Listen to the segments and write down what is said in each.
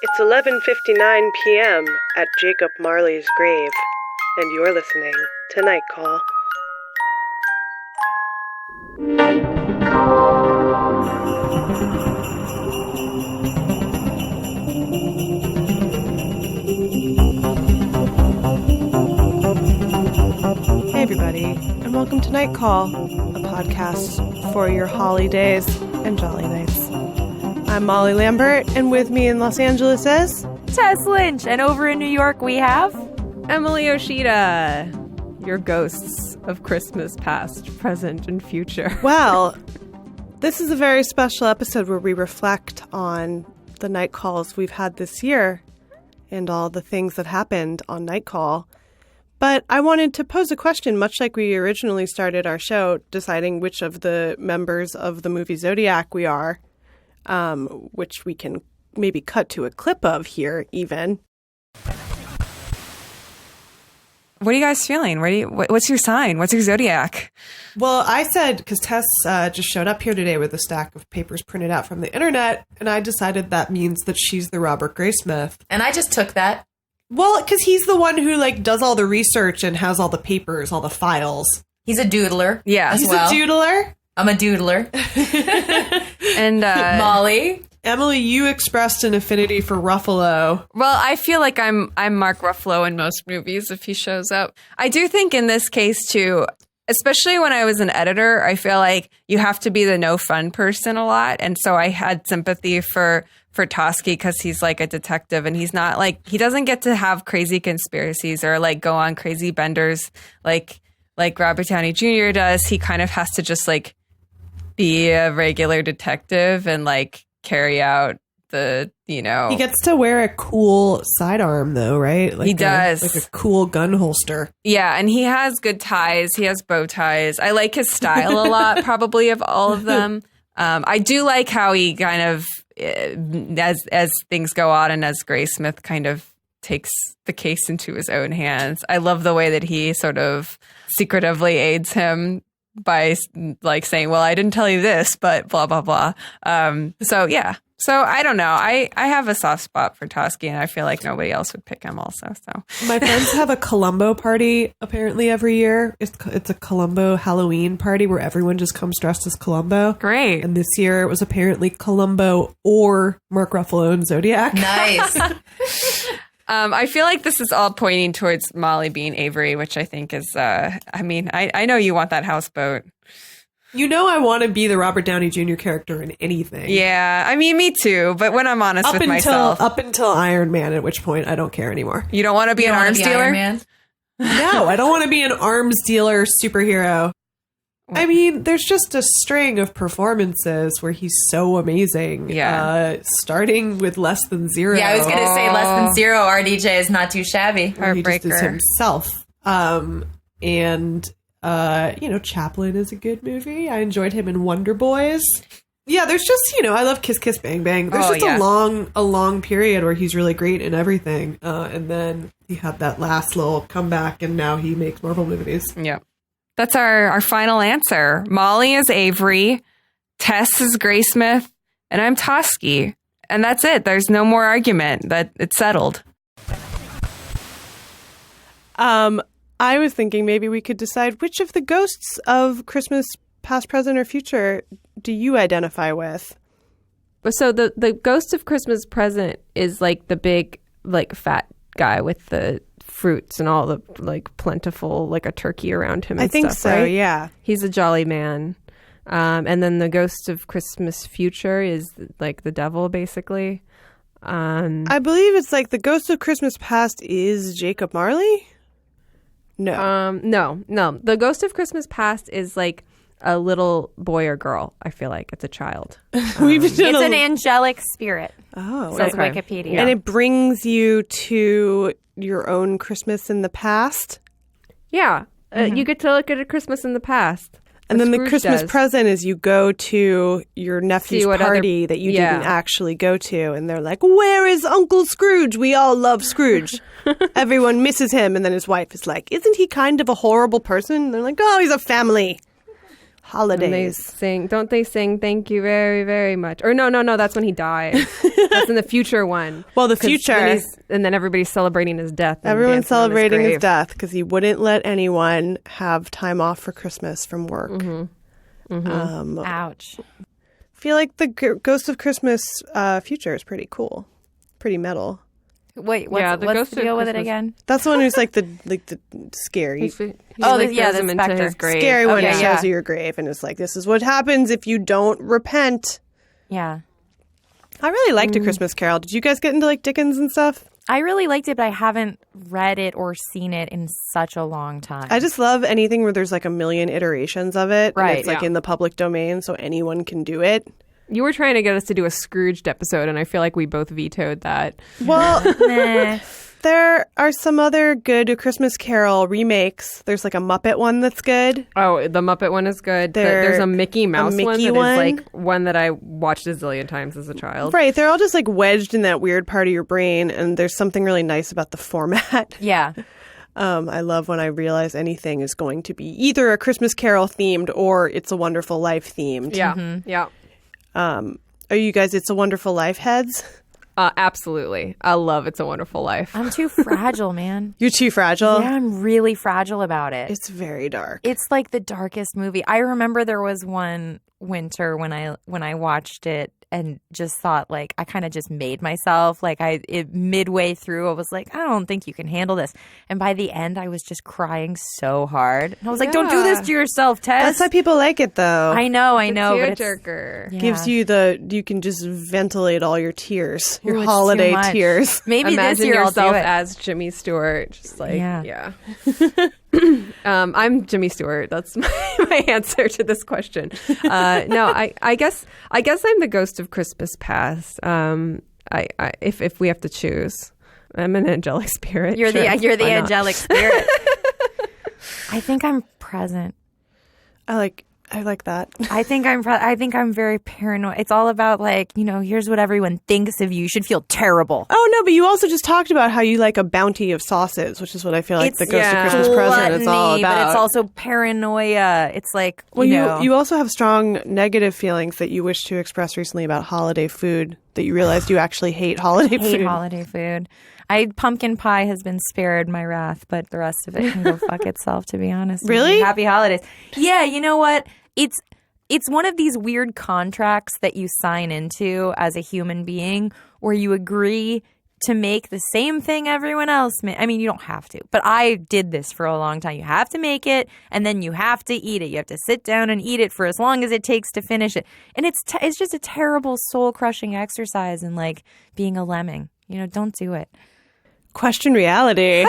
It's 11:59 p.m. at Jacob Marley's grave, and you're listening to Night Call. Hey everybody, and welcome to Night Call, a podcast for your holly days and jolly nights. I'm Molly Lambert, and with me in Los Angeles is... Tess Lynch, and over in New York we have... Emily Yoshida, your ghosts of Christmas past, present, and future. Well, this is a very special episode where we reflect on the night calls we've had this year and all the things that happened on Night Call. But I wanted to pose a question, much like we originally started our show, deciding which of the members of the movie Zodiac we are, which we can maybe cut to a clip of here, even. What are you guys feeling? What's your sign? What's your zodiac? Well, I said, because Tess just showed up here today with a stack of papers printed out from the internet, and I decided that means that she's the Robert Graysmith. And I just took that. Well, because he's the one who, does all the research and has all the papers, all the files. He's a doodler. Yeah. He's a doodler? I'm a doodler. And Molly? Emily, you expressed an affinity for Ruffalo. Well, I feel like I'm Mark Ruffalo in most movies if he shows up. I do think in this case, too, especially when I was an editor, I feel like you have to be the no fun person a lot. And so I had sympathy for Tosky because he's like a detective and he's not he doesn't get to have crazy conspiracies or go on crazy benders like Robert Downey Jr. does. He kind of has to just be a regular detective and carry out the, He gets to wear a cool sidearm though, right? He does. Like a cool gun holster. Yeah, and he has good ties. He has bow ties. I like his style a lot, probably of all of them. I do like how he kind of, as things go on and as Graysmith kind of takes the case into his own hands. I love the way that he sort of secretively aids him by saying, well, I didn't tell you this, but blah, blah, blah. So, yeah. So, I don't know. I have a soft spot for Tosky, and I feel like nobody else would pick him also. So my friends have a Columbo party apparently every year. It's a Columbo Halloween party where everyone just comes dressed as Columbo. Great. And this year it was apparently Columbo or Mark Ruffalo and Zodiac. Nice. I feel like this is all pointing towards Molly being Avery, which I think is, I know you want that houseboat. I want to be the Robert Downey Jr. character in anything. Yeah, me too. But when I'm honest with myself. Up until Iron Man, at which point I don't care anymore. You don't want to be an arms dealer? No, I don't want to be an arms dealer superhero. There's just a string of performances where he's so amazing. Yeah. Starting with Less Than Zero. Yeah, I was going to say Less Than Zero. RDJ is not too shabby. He just is himself. Chaplin is a good movie. I enjoyed him in Wonder Boys. Yeah, there's just, I love Kiss Kiss Bang Bang. There's a long period where he's really great in everything. And then he had that last little comeback and now he makes Marvel movies. Yeah. That's our final answer. Molly is Avery, Tess is Graysmith, and I'm Tosky. And that's it. There's no more argument. That it's settled. I was thinking maybe we could decide which of the ghosts of Christmas past, present, or future do you identify with? So the ghost of Christmas present is the big fat guy with the fruits and all the plentiful a turkey around him and I think stuff, so, right? yeah. He's a jolly man. And then the ghost of Christmas future is the devil, basically. I believe it's the ghost of Christmas past is Jacob Marley? No. No. The ghost of Christmas past is a little boy or girl. I feel like it's a child. It's an angelic spirit. Oh, says okay. Wikipedia. And it brings you to your own Christmas in the past? Yeah. You get to look at a Christmas in the past. And then the Christmas present is you go to your nephew's party that you didn't actually go to. And they're like, where is Uncle Scrooge? We all love Scrooge. Everyone misses him. And then his wife is like, isn't he kind of a horrible person? And they're like, oh, he's a family. holidays. Don't they sing "Thank you very, very much"? Or no, that's when he dies. That's in the future one. Well, the future. And then everybody's celebrating his death. and Everyone's dancing on celebrating his grave. death because he wouldn't let anyone have time off for Christmas from work. Ouch. I feel like the Ghost of Christmas future is pretty cool, pretty metal. Wait, Yeah, what's the the Ghost of deal with it Christmas. again? That's the one who's like the scary, He Oh, like yeah, throws the him into specter. his grave. scary one Okay, that yeah. shows you your grave and it's like, this is what happens if you don't repent. Yeah. I really liked A Christmas Carol. Did you guys get into like Dickens and stuff? I really liked it, but I haven't read it or seen it in such a long time. I just love anything where there's like a million iterations of it. Right, And it's like yeah. in the public domain, so anyone can do it. You were trying to get us to do a Scrooged episode, and I feel like we both vetoed that. Well, Meh. there are some other good A Christmas Carol remakes. There's like a Muppet one that's good. Oh, the Muppet one is good. There's a Mickey Mouse one Mickey that one. is like one that I watched a zillion times as a child. Right, they're all just like wedged in that weird part of your brain, and there's something really nice about the format. Yeah. I love when I realize anything is going to be either A Christmas Carol themed or It's a Wonderful Life themed. Yeah, yeah. Are you guys It's a Wonderful Life heads? Absolutely. I love It's a Wonderful Life. I'm too fragile, man. You're too fragile. Yeah, I'm really fragile about it. It's very dark. It's like the darkest movie. I remember there was one winter when I watched it and just thought like I kind of just made myself like midway through I was like I don't think you can handle this, and by the end I was just crying so hard and I was like don't do this to yourself, Tess. That's why people like it, though. I know, but it's Tearjerker. yeah. Gives you you can just ventilate all your tears, your Ooh, it's holiday too much. tears. Maybe Imagine this year I'll yourself do it. as Jimmy Stewart, just like Yeah. I'm Jimmy Stewart. That's my answer to this question. No, I guess I'm the ghost of Christmas past. If we have to choose, I'm an angelic spirit. You're Sure, the why not? angelic spirit. I think I'm present. I like that. I think I'm very paranoid. It's all about like, here's what everyone thinks of you. You should feel terrible. Oh no, but you also just talked about how you like a bounty of sauces, which is what I feel like the Ghost of Christmas present is all gluttony, about. But it's also paranoia. It's like, well, you know. you also have strong negative feelings that you wish to express recently about holiday food. That you realized you actually hate holiday hate food. holiday food. Pumpkin pie has been spared my wrath, but the rest of it can go fuck itself, to be honest. Really? Happy holidays. Yeah, you know what? It's one of these weird contracts that you sign into as a human being where you agree to make the same thing everyone else I mean, you don't have to, but I did this for a long time. You have to make it, and then you have to eat it. You have to sit down and eat it for as long as it takes to finish it. And it's just a terrible soul-crushing exercise in, like, being a lemming. Don't do it. Question reality.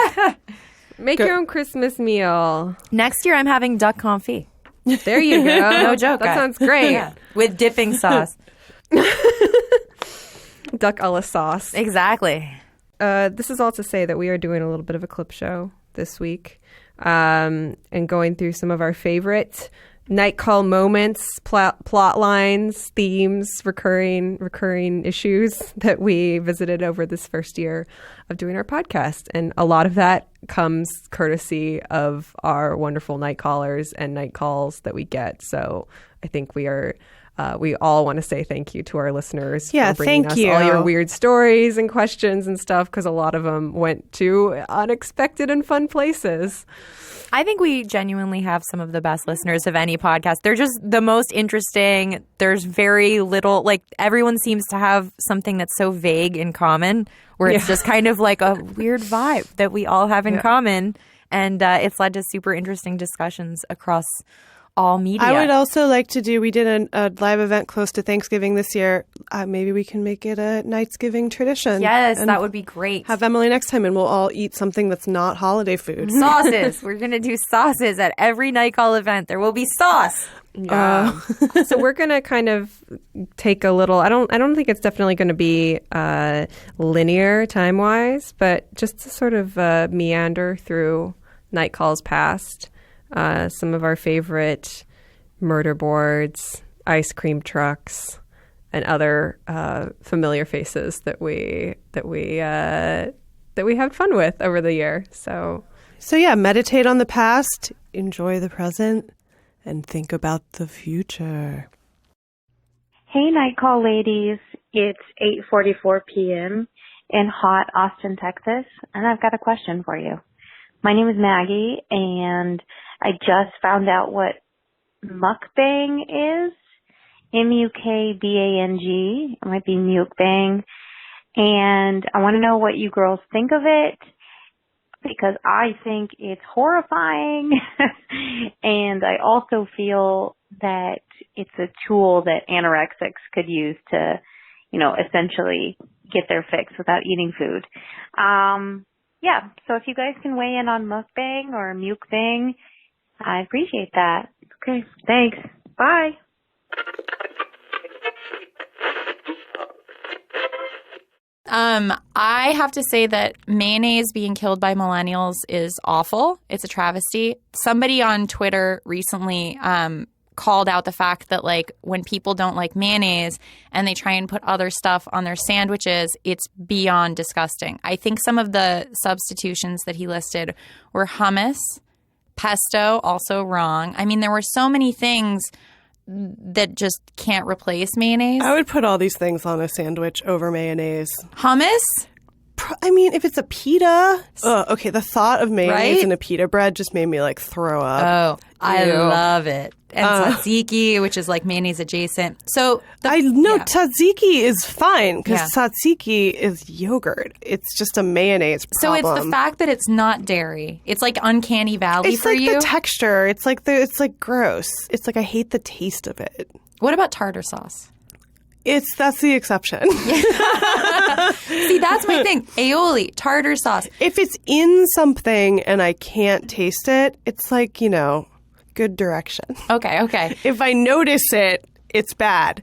Make your own Christmas meal. Next year, I'm having duck confit. There you go. No joke. That sounds great. Yeah. With dipping sauce. Duck a la sauce. Exactly. This is all to say that we are doing a little bit of a clip show this week, and going through some of our favorite night call moments, plot lines, themes, recurring issues that we visited over this first year of doing our podcast. And a lot of that comes courtesy of our wonderful night callers and night calls that we get. So I think we all want to say thank you to our listeners Yeah, for bringing thank us you. all your weird stories and questions and stuff, because a lot of them went to unexpected and fun places. I think we genuinely have some of the best listeners of any podcast. They're just the most interesting. There's very little, like, everyone seems to have something that's so vague in common, where it's just kind of like a weird vibe that we all have in common. And it's led to super interesting discussions across all media. I would also like to we did a live event close to Thanksgiving this year. Maybe we can make it a Nightsgiving tradition. Yes, and that would be great. have Emily next time, and we'll all eat something that's not holiday food. Sauces. We're going to do sauces at every night call event. There will be sauce. Yeah. So we're gonna kind of take a little. I don't think it's definitely going to be linear time wise, but just to sort of meander through night calls past. Some of our favorite murder boards, ice cream trucks, and other familiar faces that we had fun with over the year. So So yeah, meditate on the past, enjoy the present, and think about the future. Hey, Night Call ladies. It's 8:44 p.m. in hot Austin, Texas, and I've got a question for you. My name is Maggie, and I just found out what mukbang is. M-U-K-B-A-N-G. It might be mukbang. And I want to know what you girls think of it, because I think it's horrifying. And I also feel that it's a tool that anorexics could use to, essentially get their fix without eating food. Yeah, so if you guys can weigh in on mukbang or mukbang, I appreciate that. Okay, thanks. Bye. I have to say that mayonnaise being killed by millennials is awful. It's a travesty. Somebody on Twitter recently called out the fact that, like, when people don't like mayonnaise and they try and put other stuff on their sandwiches, it's beyond disgusting. I think some of the substitutions that he listed were hummus, pesto, also wrong. I mean, there were so many things that just can't replace mayonnaise. I would put all these things on a sandwich over mayonnaise. Hummus? I mean, if it's a pita. Okay, the thought of mayonnaise Right? in a pita bread just made me, like, throw up. Oh, I Ew. love it. And tzatziki, which is like mayonnaise adjacent. So I know tzatziki is fine because Yeah. tzatziki is yogurt. It's just a mayonnaise So problem. it's the fact that it's not dairy. It's like uncanny valley It's for like you. the texture. It's like it's like gross. It's like I hate the taste of it. What about tartar sauce? That's the exception. See, that's my thing. Aioli, tartar sauce. If it's in something and I can't taste it, it's like, good direction. Okay. If I notice it, it's bad.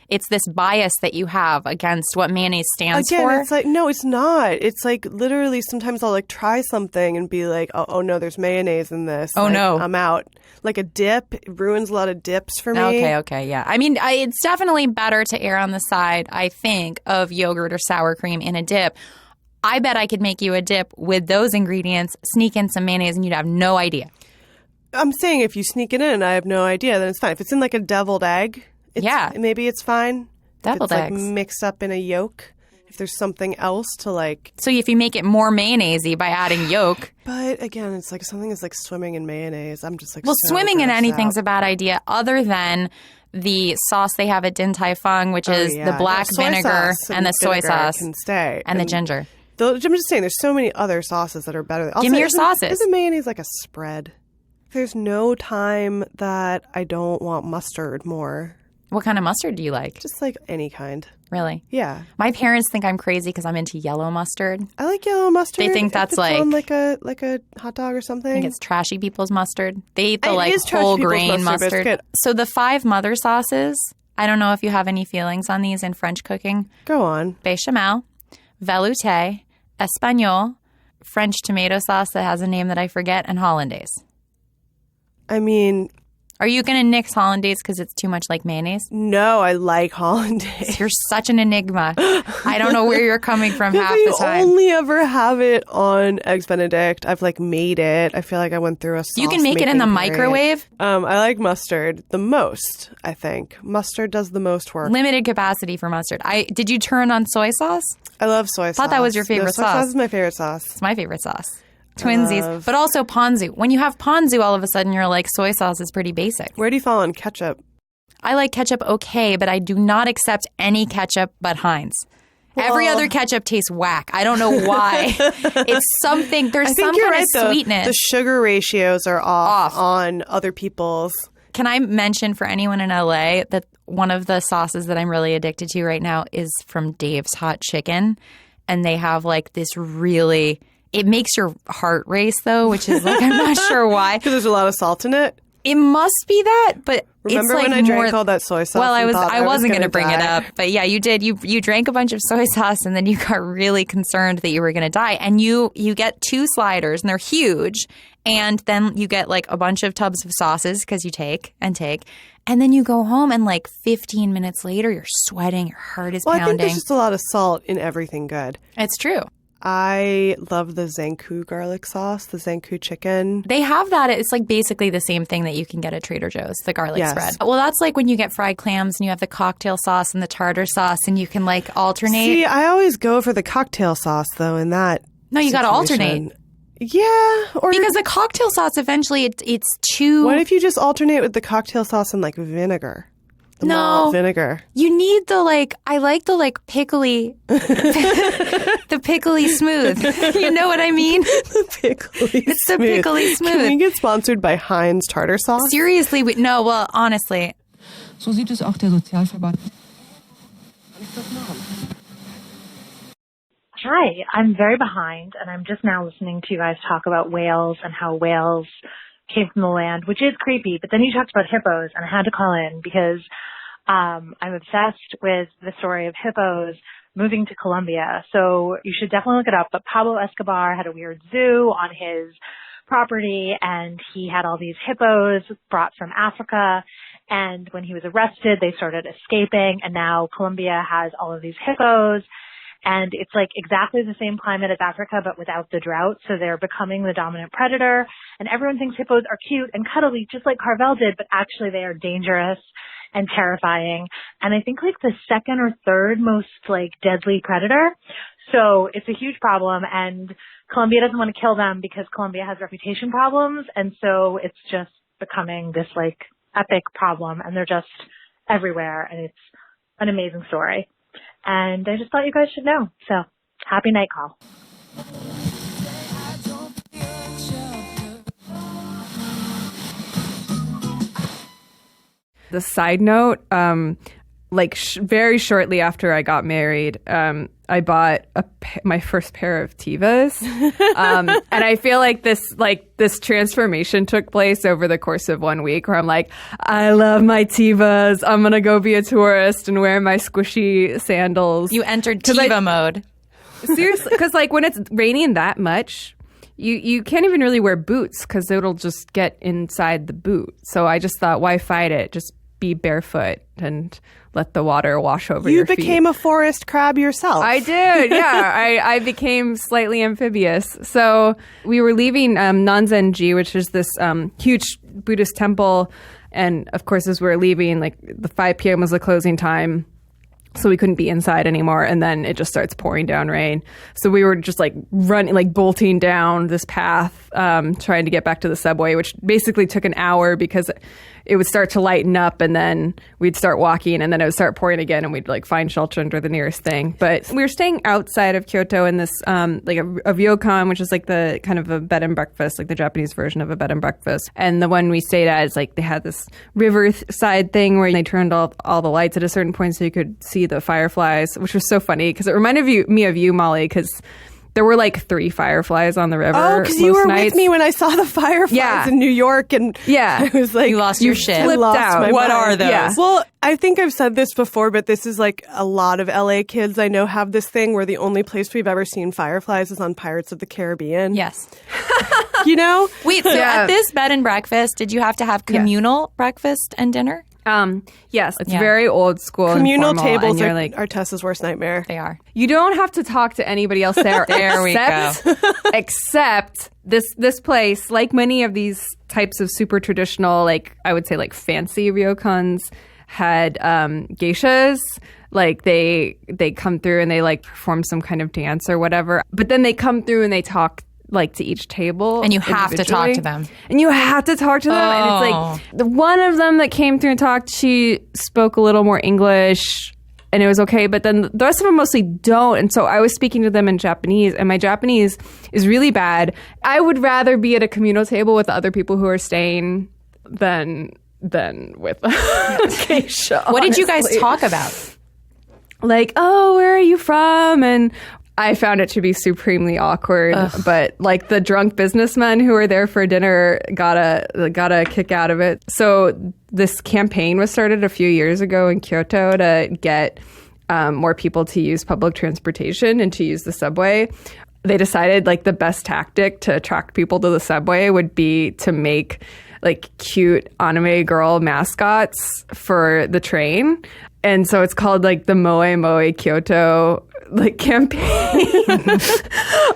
It's this bias that you have against what mayonnaise stands Again, for. it's like, no, it's not. It's like literally sometimes I'll like try something and be like, oh no, there's mayonnaise in this. Oh, Like, no. I'm out. Like a dip, it ruins a lot of dips for me. Okay, yeah. I mean, it's definitely better to err on the side, I think, of yogurt or sour cream in a dip. I bet I could make you a dip with those ingredients, sneak in some mayonnaise, and you'd have no idea. I'm saying if you sneak it in and I have no idea, then it's fine. If it's in like a deviled egg, maybe it's fine. Deviled if it's eggs. like mixed up in a yolk. If there's something else to like. So if you make it more mayonnaise-y by adding yolk. But again, it's like something is like swimming in mayonnaise. I'm just like, Well, so swimming in grossed anything's out. a bad idea other than the sauce they have at Din Tai Fung, which is Yeah. the black No, soy vinegar sauce and the soy vinegar sauce can stay. and the ginger. I'm just saying, there's so many other sauces that are better. Also, Give me your isn't- sauces. Isn't mayonnaise like a spread? There's no time that I don't want mustard more. What kind of mustard do you like? Just like any kind. Really? Yeah. My parents think I'm crazy because I'm into yellow mustard. I like yellow mustard. They think if that's it's like- on like a hot dog or something. I think it's trashy people's mustard. They eat the It like is trashy whole people's grain mustard, but it's good. So the 5 mother sauces, I don't know if you have any feelings on these in French cooking. Go on. Bechamel, velouté, espagnole, French tomato sauce that has a name that I forget, and hollandaise. I mean, Are you going to nix hollandaise because it's too much like mayonnaise? no, I like hollandaise. You're such an enigma. I don't know where you're coming from half I the time. only ever have it on Eggs Benedict. I've like made it. I feel like I went through a sauce You can make it in the making period. microwave. I like mustard the most, I think. Mustard does the most work. Limited capacity for mustard. Did you turn on soy sauce? I love soy sauce. Thought that was your favorite soy sauce. sauce is my favorite sauce. It's my favorite sauce. Twinsies. But also ponzu. When you have ponzu, all of a sudden you're like, soy sauce is pretty basic. Where do you fall on ketchup? I like ketchup okay, but I do not accept any ketchup but Heinz. Every other ketchup tastes whack. I don't know why. It's something, there's I think some you're kind right, of though. sweetness. The sugar ratios are off on other people's. Can I mention for anyone in LA that one of the sauces that I'm really addicted to right now is from Dave's Hot Chicken? And they have like this really, it makes your heart race though, which is like, I'm not sure why. Because there's a lot of salt in it. It must be that, but Remember it's like when I drank more, all that soy sauce? Well, and thought I wasn't going to gonna bring it die? up, but yeah, you did. You drank a bunch of soy sauce, and then you got really concerned that you were going to die. And you get 2 sliders, and they're huge, and then you get like a bunch of tubs of sauces because you take, and then you go home, and like 15 minutes later, you're sweating, your heart is Well, I think pounding. there's just a lot of salt in everything good. It's true. I love the Zankou garlic sauce, the Zankou chicken. They have that. It's like basically the same thing that you can get at Trader Joe's, the garlic Yes. spread. Well, that's like when you get fried clams and you have the cocktail sauce and the tartar sauce and you can like alternate. See, I always go for the cocktail sauce, though, in that No, you got to situation. alternate. Yeah. Or Because the cocktail sauce, eventually it's too... what if you just alternate with the cocktail sauce and like vinegar? The No. malt vinegar. You need the like, I like the like pickly, the pickly smooth. You know what I mean? Pickly It's the pickly smooth. Can we get sponsored by Heinz tartar sauce? Seriously, no, well, honestly. So sieht es auch der Sozialverband. Hi, I'm very behind, and I'm just now listening to you guys talk about whales and how whales came from the land, which is creepy. But then you talked about hippos, and I had to call in because I'm obsessed with the story of hippos moving to Colombia. So you should definitely look it up. But Pablo Escobar had a weird zoo on his property, and he had all these hippos brought from Africa. And when he was arrested, they started escaping, and now Colombia has all of these hippos. And it's like exactly the same climate as Africa, but without the drought. So they're becoming the dominant predator. And everyone thinks hippos are cute and cuddly, just like Carvel did, but actually they are dangerous and terrifying. And I think like the second or third most like deadly predator. So it's a huge problem. And Colombia doesn't want to kill them because Colombia has reputation problems. And so it's just becoming this like epic problem. And they're just everywhere. And it's an amazing story. And I just thought you guys should know. So, happy night call. The side note, very shortly after I got married, I bought my first pair of Twas, and I feel like this transformation took place over the course of 1 week, where I'm like, I love my Twas. I'm gonna go be a tourist and wear my squishy sandals. You entered Tiva mode. Seriously, because like when it's raining that much, you can't even really wear boots because it'll just get inside the boot. So I just thought, why fight it? Just be barefoot and let the water wash over your feet. You became a forest crab yourself. I did, yeah. I became slightly amphibious. So we were leaving Nanzenji, which is this huge Buddhist temple. And of course, as we were leaving, like the 5 p.m. was the closing time. So we couldn't be inside anymore. And then it just starts pouring down rain. So we were just like running, like bolting down this path, trying to get back to the subway, which basically took an hour because it would start to lighten up and then we'd start walking and then it would start pouring again and we'd like find shelter under the nearest thing. But we were staying outside of Kyoto in this like a ryokan, which is like the kind of a bed and breakfast, like the Japanese version of a bed and breakfast. And the one we stayed at is like they had this riverside thing where they turned off all the lights at a certain point so you could see the fireflies, which was so funny because it reminded me of you, Molly, because there were like 3 fireflies on the river. Oh, because you were nights. with me when I saw the fireflies in New York, and I was like, You lost your shit. flipped out. What are those? Yeah. Well, I think I've said this before, but this is like a lot of LA kids I know have this thing where the only place we've ever seen fireflies is on Pirates of the Caribbean. Yes. You know? Wait, so at this bed and breakfast, did you have to have communal breakfast and dinner? Yes, it's Yeah. very old school. Communal and formal, tables and you're are, like, are Tessa's worst nightmare. They are. you don't have to talk to anybody else there. There we Except this place, like many of these types of super traditional, like I would say like fancy ryokans, had geishas. Like they come through and they like perform some kind of dance or whatever. But then they come through and they talk like to each table. And you have to talk individually. to them. And you have to talk to them. And it's like the one of them that came through and talked, she spoke a little more English and it was okay. But then the rest of them mostly don't. And so I was speaking to them in Japanese and my Japanese is really bad. I would rather be at a communal table with the other people who are staying than with a geisha. What did you guys honestly. talk about? Like, oh, where are you from? And I found it to be supremely awkward. But like the drunk businessmen who were there for dinner got a kick out of it. So this campaign was started a few years ago in Kyoto to get more people to use public transportation and to use the subway. They decided like the best tactic to attract people to the subway would be to make like cute anime girl mascots for the train. And so it's called like the Moe Moe Kyoto like campaign.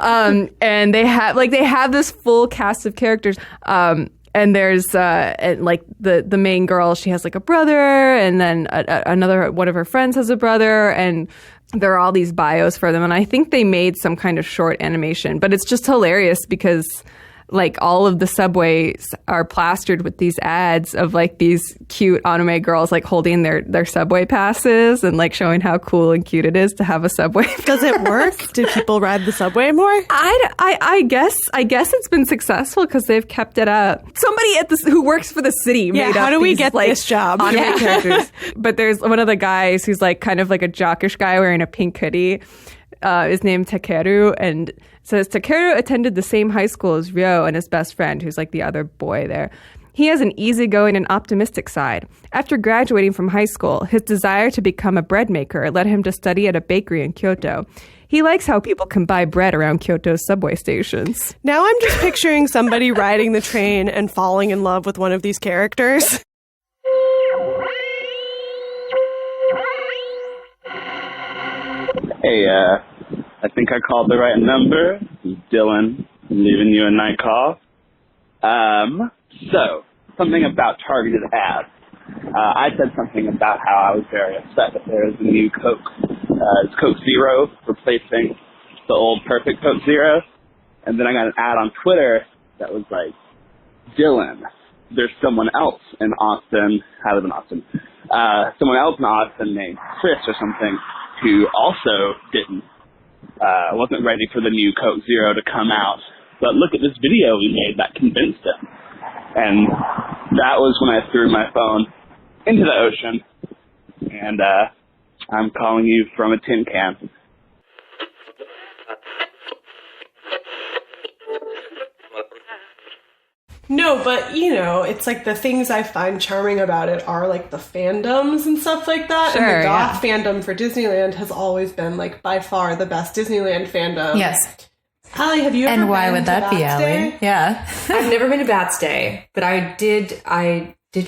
And they have this full cast of characters. And there's like the main girl, she has like a brother, and then another one of her friends has a brother, and there are all these bios for them. And I think they made some kind of short animation, but it's just hilarious because like all of the subways are plastered with these ads of like these cute anime girls like holding their subway passes and like showing how cool and cute it is to have a subway. Does it work? Do people ride the subway more? I guess it's been successful because they've kept it up. Somebody who works for the city made up how do we these, get like, this job? anime characters. But there's one of the guys who's like kind of like a jockish guy wearing a pink hoodie. Is named Takeru, and says Takeru attended the same high school as Ryo and his best friend, who's like the other boy there. He has an easygoing and optimistic side. After graduating from high school, his desire to become a bread maker led him to study at a bakery in Kyoto. He likes how people can buy bread around Kyoto's subway stations. Now I'm just picturing somebody riding the train and falling in love with one of these characters. Hey, I think I called the right number. This is Dylan. I'm leaving you a night call. So, something about targeted ads. I said something about how I was very upset that there is a new Coke. It's Coke Zero replacing the old perfect Coke Zero. And then I got an ad on Twitter that was like, Dylan, there's someone else in Austin. I live in Austin. Someone else in Austin named Chris or something who also wasn't ready for the new Coke Zero to come out. But look at this video we made that convinced him. And that was when I threw my phone into the ocean. And I'm calling you from a tin can. No, but you know, it's like the things I find charming about it are like the fandoms and stuff like that. Sure, and the goth fandom for Disneyland has always been like by far the best Disneyland fandom. Yes. Allie, have you ever And why been would to that be, Bats Allie? Day? Yeah. I've never been to Bats Day, but I did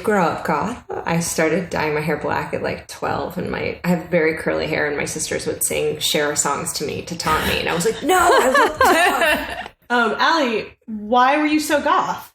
grow up goth. I started dyeing my hair black at like 12, and I have very curly hair, and my sisters would sing Cher songs to me to taunt me, and I was like, no, I love Allie, why were you so goth?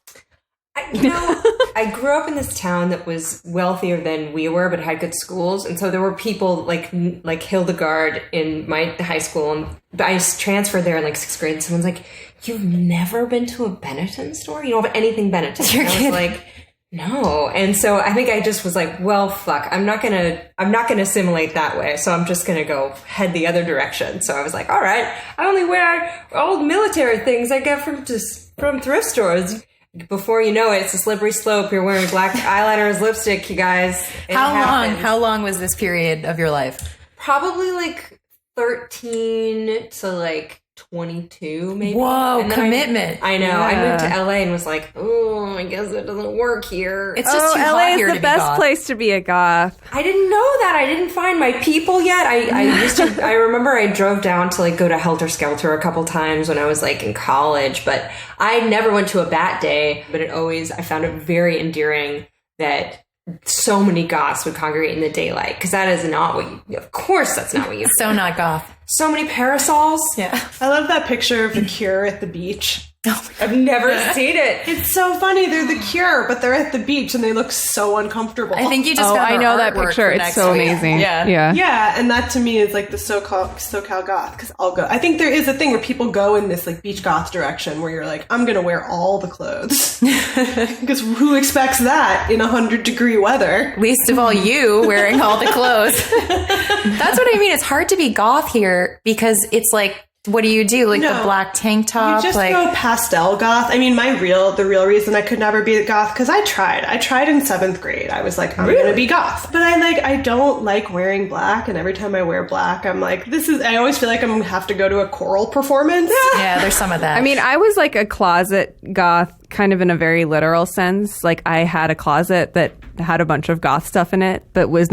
I grew up in this town that was wealthier than we were, but had good schools, and so there were people like Hildegard in my high school, and I transferred there in like 6th grade. And someone's like, "You've never been to a Benetton store? You don't have anything Benetton?" And I was like, "No." And so I think I just was like, "Well, fuck, I'm not gonna assimilate that way. So I'm just gonna go head the other direction." So I was like, "All right, I only wear old military things I get from thrift stores." Before you know it, it's a slippery slope. You're wearing black eyeliner as lipstick, you guys. How long was this period of your life? Probably like 13 to like 22, maybe. Whoa, And then commitment. I know. Yeah. I moved to LA and was like, oh, I guess it doesn't work here. It's just too LA hot is here the to be best goth. place to be a goth. I didn't know that. I didn't find my people yet. I remember I drove down to like go to Helter Skelter a couple times when I was like in college, but I never went to a Bat Day, but I found it very endearing that so many goths would congregate in the daylight, because that is not of course that's not what you So not goth. So many parasols. Yeah. I love that picture of the Cure at the beach. I've never seen it. It's so funny. They're the Cure, but they're at the beach and they look so uncomfortable. I think you just Oh, found I our know that artwork picture. for It's next so week. amazing. Yeah. Yeah, and that to me is like the SoCal goth, because I'll go. I think there is a thing where people go in this like beach goth direction where you're like, I'm going to wear all the clothes. Because who expects that in 100-degree weather? Least of all you wearing all the clothes. That's what I mean. It's hard to be goth here because it's like, what do you do? Like No. the black tank top? You just like go pastel goth. I mean, the real reason I could never be a goth, because I tried in 7th grade. I was like, I'm going to be goth. But I don't like wearing black, and every time I wear black, I'm like, I always feel like I'm going to have to go to a choral performance. yeah, there's some of that. I mean, I was like a closet goth, kind of in a very literal sense. Like I had a closet that had a bunch of goth stuff in it, but was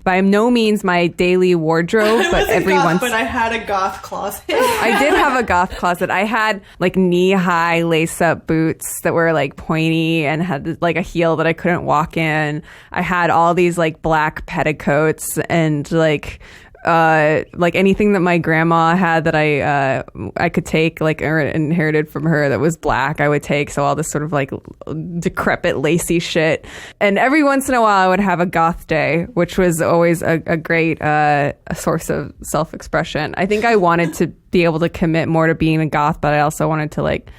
by no means my daily wardrobe. I But wasn't every goth, once but I had a goth closet. I did have a goth closet. I had like knee-high lace-up boots that were like pointy and had like a heel that I couldn't walk in. I had all these like black petticoats and like like anything that my grandma had that I could take, like, or inherited from her that was black, I would take. So all this sort of like decrepit, lacy shit. And every once in a while I would have a goth day, which was always a great a source of self-expression. I think I wanted to be able to commit more to being a goth, but I also wanted to like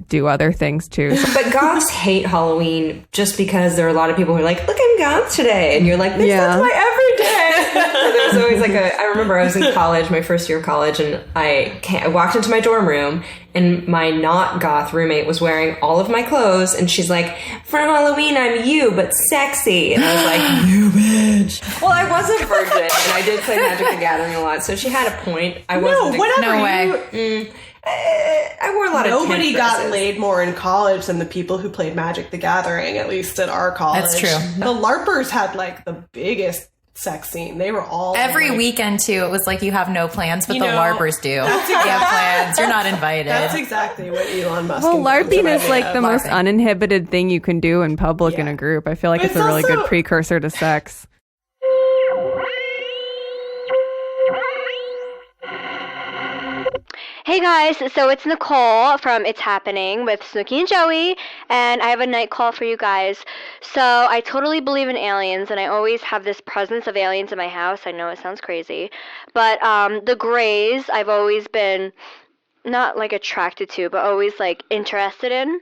do other things too. But goths hate Halloween just because there are a lot of people who are like, look, I'm goth today. And you're like, this is my everyday. So there's always like I remember I was in college, my first year of college, and I walked into my dorm room and my not goth roommate was wearing all of my clothes. And she's like, for Halloween, I'm you, but sexy. And I was like, you bitch. Well, I was a virgin and I did play Magic the Gathering a lot. So she had a point. I wasn't. Whatever. No way. I wore a lot of Nobody tent got dresses. laid more in college than the people who played Magic the Gathering, at least at our college. That's true. The LARPers had like the biggest sex scene. They were all Every like, weekend, too, it was like you have no plans, but You the know, LARPers do. You that's have plans. You're not invited. That's exactly what Elon Musk. Well, LARPing invented. is like the most uninhibited thing you can do in public in a group. I feel like it's a really good precursor to sex. Hey guys, so it's Nicole from It's Happening with Snooki and Joey, and I have a night call for you guys. So I totally believe in aliens, and I always have this presence of aliens in my house. I know it sounds crazy, but the Greys I've always been not like attracted to, but always like interested in.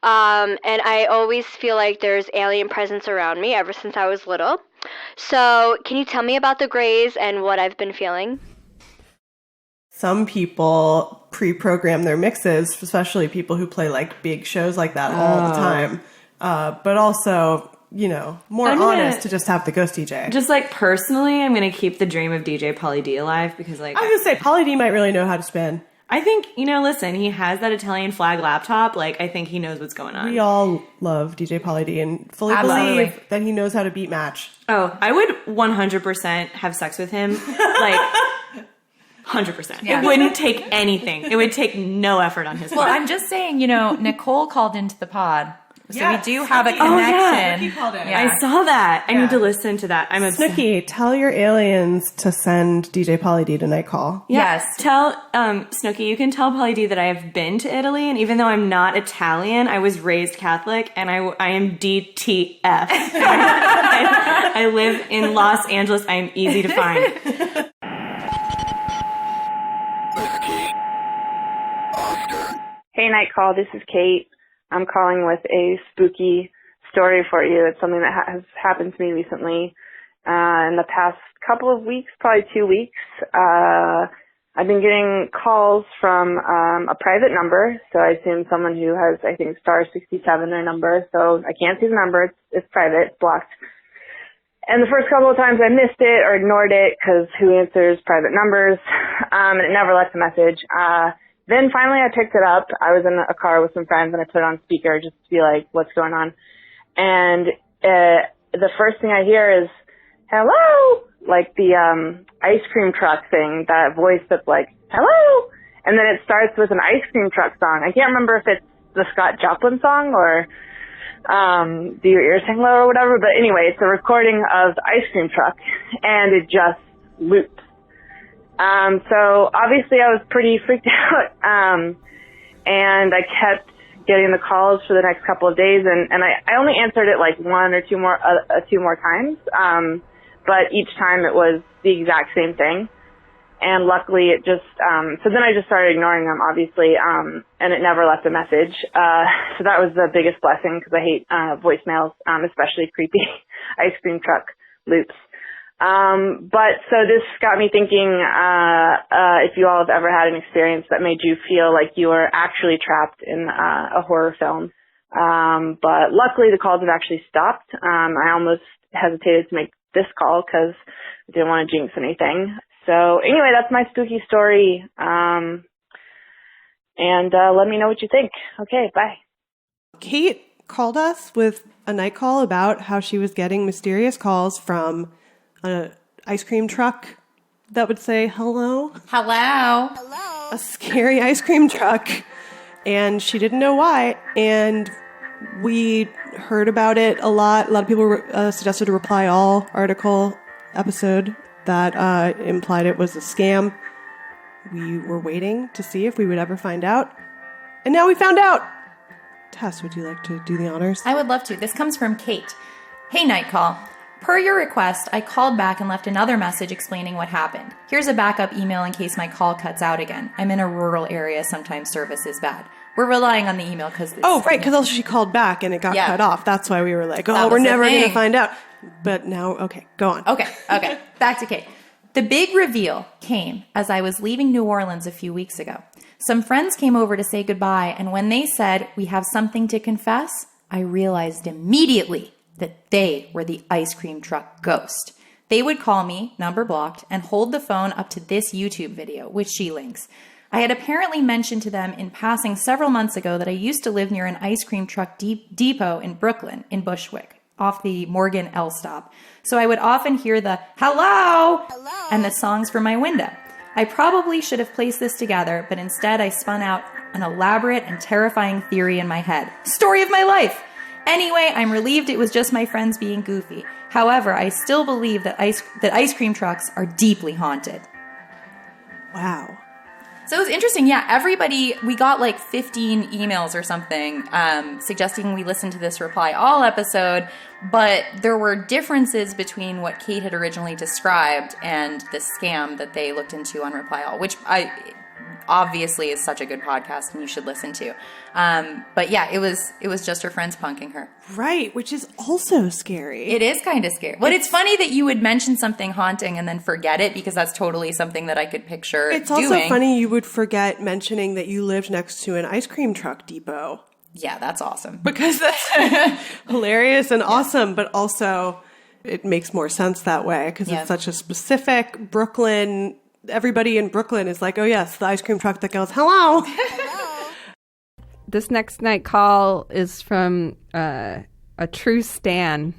And I always feel like there's alien presence around me ever since I was little. So can you tell me about the Greys and what I've been feeling? Some people pre-program their mixes, especially people who play like big shows like that all the time. But also, you know, more honest to just have the ghost DJ. Just like personally, I'm going to keep the dream of DJ Pauly D alive because like... I was going to say, Pauly D might really know how to spin. I think, you know, listen, he has that Italian flag laptop. Like, I think he knows what's going on. We all love DJ Pauly D and fully believe that he knows how to beat match. Oh, I would 100% have sex with him. Like... 100%. Yeah. It wouldn't take anything. It would take no effort on his part. Well, I'm just saying, you know, Nicole called into the pod. So Yes. we do have a connection. Snooki called in. Yeah. I saw that. I need to listen to that. I'm obsessed. Snooki, tell your aliens to send DJ Pauly D to night call. Yes. Tell Snooki, you can tell Pauly D that I have been to Italy, and even though I'm not Italian, I was raised Catholic, and I am DTF. I live in Los Angeles. I am easy to find. Hey, Night Call. This is Kate. I'm calling with a spooky story for you. It's something that has happened to me recently. In the past couple of weeks, probably 2 weeks, I've been getting calls from a private number. So I assume someone who has, I think, star 67 their number. So I can't see the number. It's private. It's blocked. And the first couple of times I missed it or ignored it because who answers private numbers? And it never left a message. Then finally I picked it up. I was in a car with some friends and I put it on speaker just to be like, what's going on? And the first thing I hear is, hello, like the ice cream truck thing, that voice that's like, hello. And then it starts with an ice cream truck song. I can't remember if it's the Scott Joplin song or Do Your Ears Hang Low or whatever. But anyway, it's a recording of the ice cream truck and it just loops. So obviously I was pretty freaked out, and I kept getting the calls for the next couple of days, and I only answered it like one or two more times, but each time it was the exact same thing, and luckily it just, so then I just started ignoring them, obviously, and it never left a message, so that was the biggest blessing, because I hate, voicemails, especially creepy ice cream truck loops. But so this got me thinking, if you all have ever had an experience that made you feel like you were actually trapped in a horror film. But luckily the calls have actually stopped. I almost hesitated to make this call because I didn't want to jinx anything. So anyway, that's my spooky story. And let me know what you think. Okay, bye. Kate called us with a night call about how she was getting mysterious calls from an ice cream truck that would say hello. Hello. A scary ice cream truck. And she didn't know why. And we heard about it a lot. A lot of people suggested a Reply All article episode that implied it was a scam. We were waiting to see if we would ever find out. And now we found out! Tess, would you like to do the honors? I would love to. This comes from Kate. Hey, Night Call. Per your request, I called back and left another message explaining what happened. Here's a backup email in case my call cuts out again. I'm in a rural area. Sometimes service is bad. We're relying on the email because... Oh, right, because also she called back and it got cut off. That's why we were like, we're never going to find out. But now, okay, go on. Okay. Back to Kate. The big reveal came as I was leaving New Orleans a few weeks ago. Some friends came over to say goodbye, and when they said, we have something to confess, I realized immediately that they were the ice cream truck ghost. They would call me, number blocked, and hold the phone up to this YouTube video, which she links. I had apparently mentioned to them in passing several months ago that I used to live near an ice cream truck depot in Brooklyn, in Bushwick, off the Morgan L stop. So I would often hear the hello and the songs from my window. I probably should have placed this together, but instead I spun out an elaborate and terrifying theory in my head. Story of my life! Anyway, I'm relieved it was just my friends being goofy. However, I still believe that ice cream trucks are deeply haunted. Wow. So it was interesting. Yeah, everybody, we got like 15 emails or something suggesting we listen to this Reply All episode, but there were differences between what Kate had originally described and the scam that they looked into on Reply All, which obviously is such a good podcast and you should listen to. But yeah, it was just her friends punking her. Right, which is also scary. It is kind of scary. But it's funny that you would mention something haunting and then forget it, because that's totally something that I could picture It's doing. also funny you would forget mentioning that you lived next to an ice cream truck depot. Yeah, that's awesome. Because that's hilarious and awesome, but also it makes more sense that way because it's such a specific Brooklyn. Everybody in Brooklyn is like, oh yes, the ice cream truck that goes, hello. This next night call is from a true stan.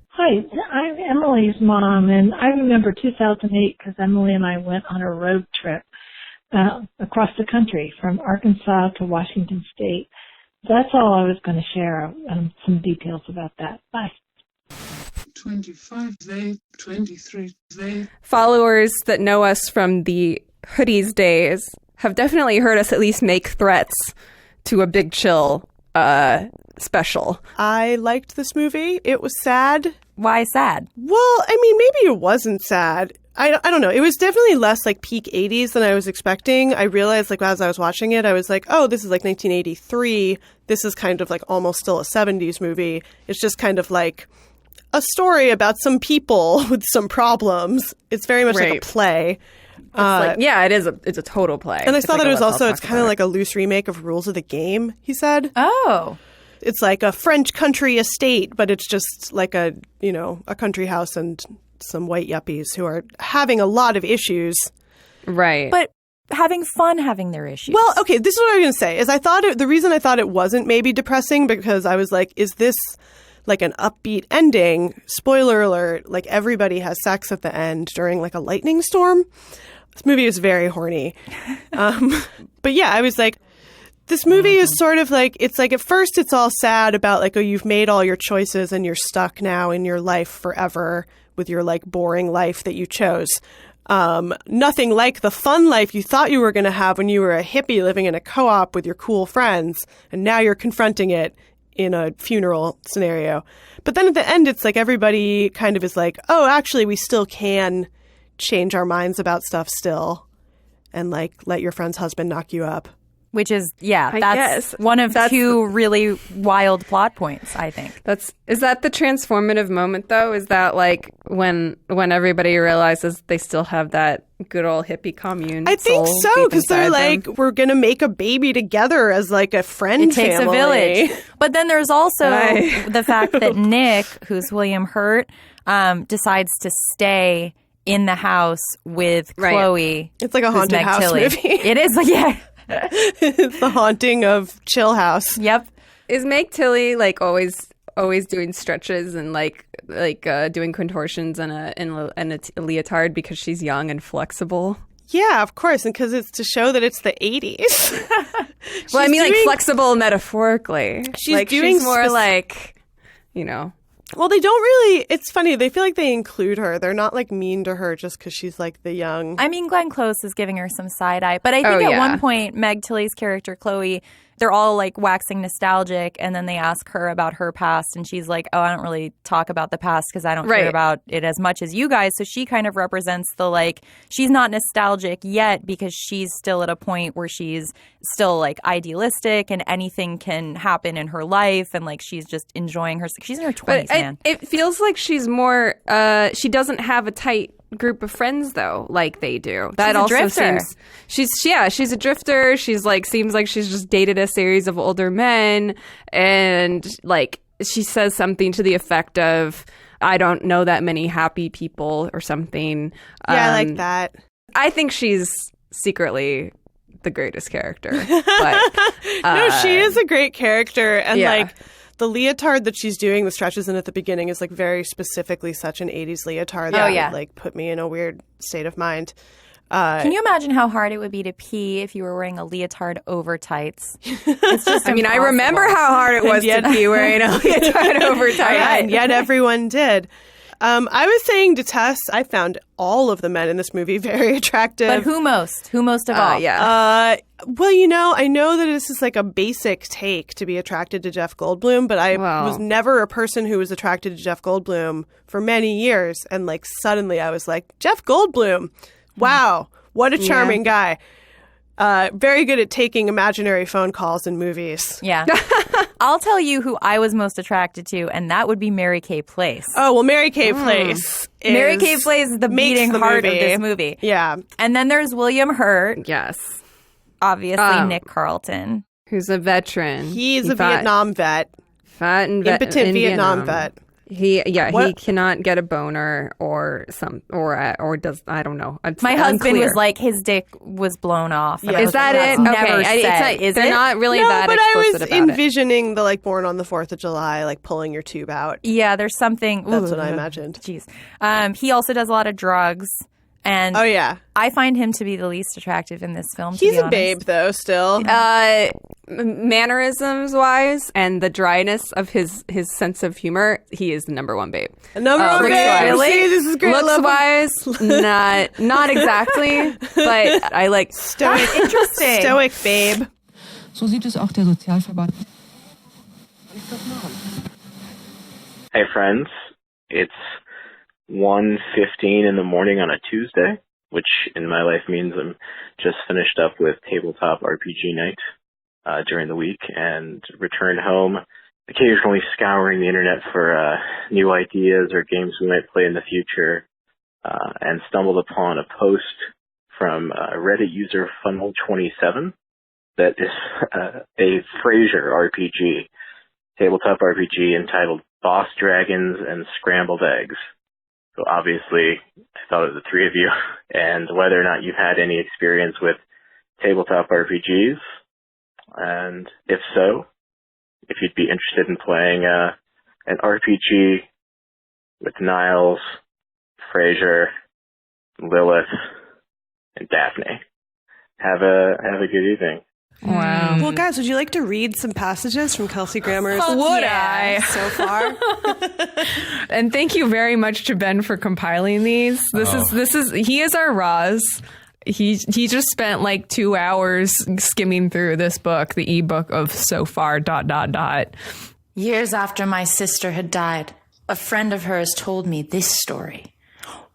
Hi, I'm Emily's mom, and I remember 2008 because Emily and I went on a road trip across the country from Arkansas to Washington State. That's all I was going to share, some details about that. Bye. 25 they, 23 they. Followers that know us from the hoodies days have definitely heard us at least make threats to a Big Chill special. I liked this movie. It was sad. Why sad? Well, I mean, maybe it wasn't sad. I don't know. It was definitely less like peak 80s than I was expecting. I realized like as I was watching it, I was like, oh, this is like 1983. This is kind of like almost still a 70s movie. It's just kind of like a story about some people with some problems. It's very much like a play. It's a total play. And I saw that it was also, it's kind of like a loose remake of Rules of the Game, he said. Oh. It's like a French country estate, but it's just like a country house and some white yuppies who are having a lot of issues. Right. But having fun having their issues. Well, okay, this is what I was going to say. Is the reason I thought it wasn't maybe depressing because I was like, is this like an upbeat ending? Spoiler alert, like everybody has sex at the end during like a lightning storm. This movie is very horny. But yeah, I was like, this movie is sort of like, it's like at first it's all sad about like, oh, you've made all your choices and you're stuck now in your life forever with your like boring life that you chose. Nothing like the fun life you thought you were going to have when you were a hippie living in a co-op with your cool friends. And now you're confronting it in a funeral scenario. But then at the end, it's like everybody kind of is like, oh, actually, we still can change our minds about stuff still and like let your friend's husband knock you up. Which is, that's one of two really wild plot points, I think. Is that the transformative moment, though? Is that like when everybody realizes they still have that good old hippie commune? I think so, because they're like, we're going to make a baby together as like a friend It takes family. a village. But then there's also the fact that Nick, who's William Hurt, decides to stay in the house with Chloe. It's like a haunted house Tilly. movie. It is, yeah. It's the haunting of Chill House. Yep. Is Meg Tilly like always doing stretches and like doing contortions in a leotard because she's young and flexible? Yeah, of course, and because it's to show that it's the 80s. Well, I mean, like flexible metaphorically. She's doing more like, you know. Well, they don't really. It's funny. They feel like they include her. They're not like mean to her just because she's like the young. I mean, Glenn Close is giving her some side eye, but I think at one point, Meg Tilly's character Chloe, they're all like waxing nostalgic, and then they ask her about her past, and she's like, "Oh, I don't really talk about the past because I don't care about it as much as you guys." So she kind of represents the like she's not nostalgic yet because she's still at a point where she's still like idealistic, and anything can happen in her life, and like she's just enjoying her. She's in her 20s, man. It feels like she's more. She doesn't have a tight group of friends though, like they do. That she's also a drifter. She's a drifter. She's like seems like she's just dated a series of older men, and like she says something to the effect of, "I don't know that many happy people" or something. Yeah, I like that. I think she's secretly the greatest character. But no, she is a great character, and like. The leotard that she's doing, the stretches in at the beginning, is like very specifically such an 80s leotard that like put me in a weird state of mind. Can you imagine how hard it would be to pee if you were wearing a leotard over tights? It's just I mean, I remember how hard it was to pee wearing a leotard over tights. Yeah, and yet everyone did. I was saying to Tess, I found all of the men in this movie very attractive. But who most? Who most of all? Well, you know, I know that this is like a basic take to be attracted to Jeff Goldblum, but I was never a person who was attracted to Jeff Goldblum for many years. And like suddenly I was like, Jeff Goldblum, wow, what a charming guy. Very good at taking imaginary phone calls in movies. Yeah. I'll tell you who I was most attracted to, and that would be Mary Kay Place. Oh, well, Mary Kay Place Mary Kay Place is the beating heart of this movie. Yeah. And then there's William Hurt. Yes. Obviously, Nick Carlton. Who's a veteran. He's a Vietnam vet. Impotent Vietnam vet. He cannot get a boner or does, I don't know. It's My husband unclear. was like, his dick was blown off. Yeah. Is that it? Never Okay. said. Is they're it? not really No, that but explicit I was about it. envisioning the like Born on the 4th of July, like pulling your tube out. Yeah, there's something. That's what I imagined. Jeez. He also does a lot of drugs. And I find him to be the least attractive in this film. He's a babe, though, still. Mannerisms wise and the dryness of his sense of humor, he is the number one babe. Number one babe. Really? See, this is great. Looks wise, not exactly, but I like stoic. Interesting. Stoic babe. So sieht es auch der Sozialverband. Hey friends, it's 1:15 in the morning on a Tuesday, which in my life means I'm just finished up with tabletop RPG night during the week and returned home, occasionally scouring the internet for new ideas or games we might play in the future, and stumbled upon a post from Reddit user Funnel27 that is a Frasier RPG, tabletop RPG entitled Boss Dragons and Scrambled Eggs. So obviously, I thought of the three of you, and whether or not you've had any experience with tabletop RPGs, and if so, if you'd be interested in playing an RPG with Niles, Frasier, Lilith, and Daphne. Have a good evening. Wow. Well, guys, would you like to read some passages from Kelsey Grammer's I? so far? And thank you very much to Ben for compiling these. He is our Roz. He just spent like 2 hours skimming through this book, the ebook of so far ... Years after my sister had died, a friend of hers told me this story.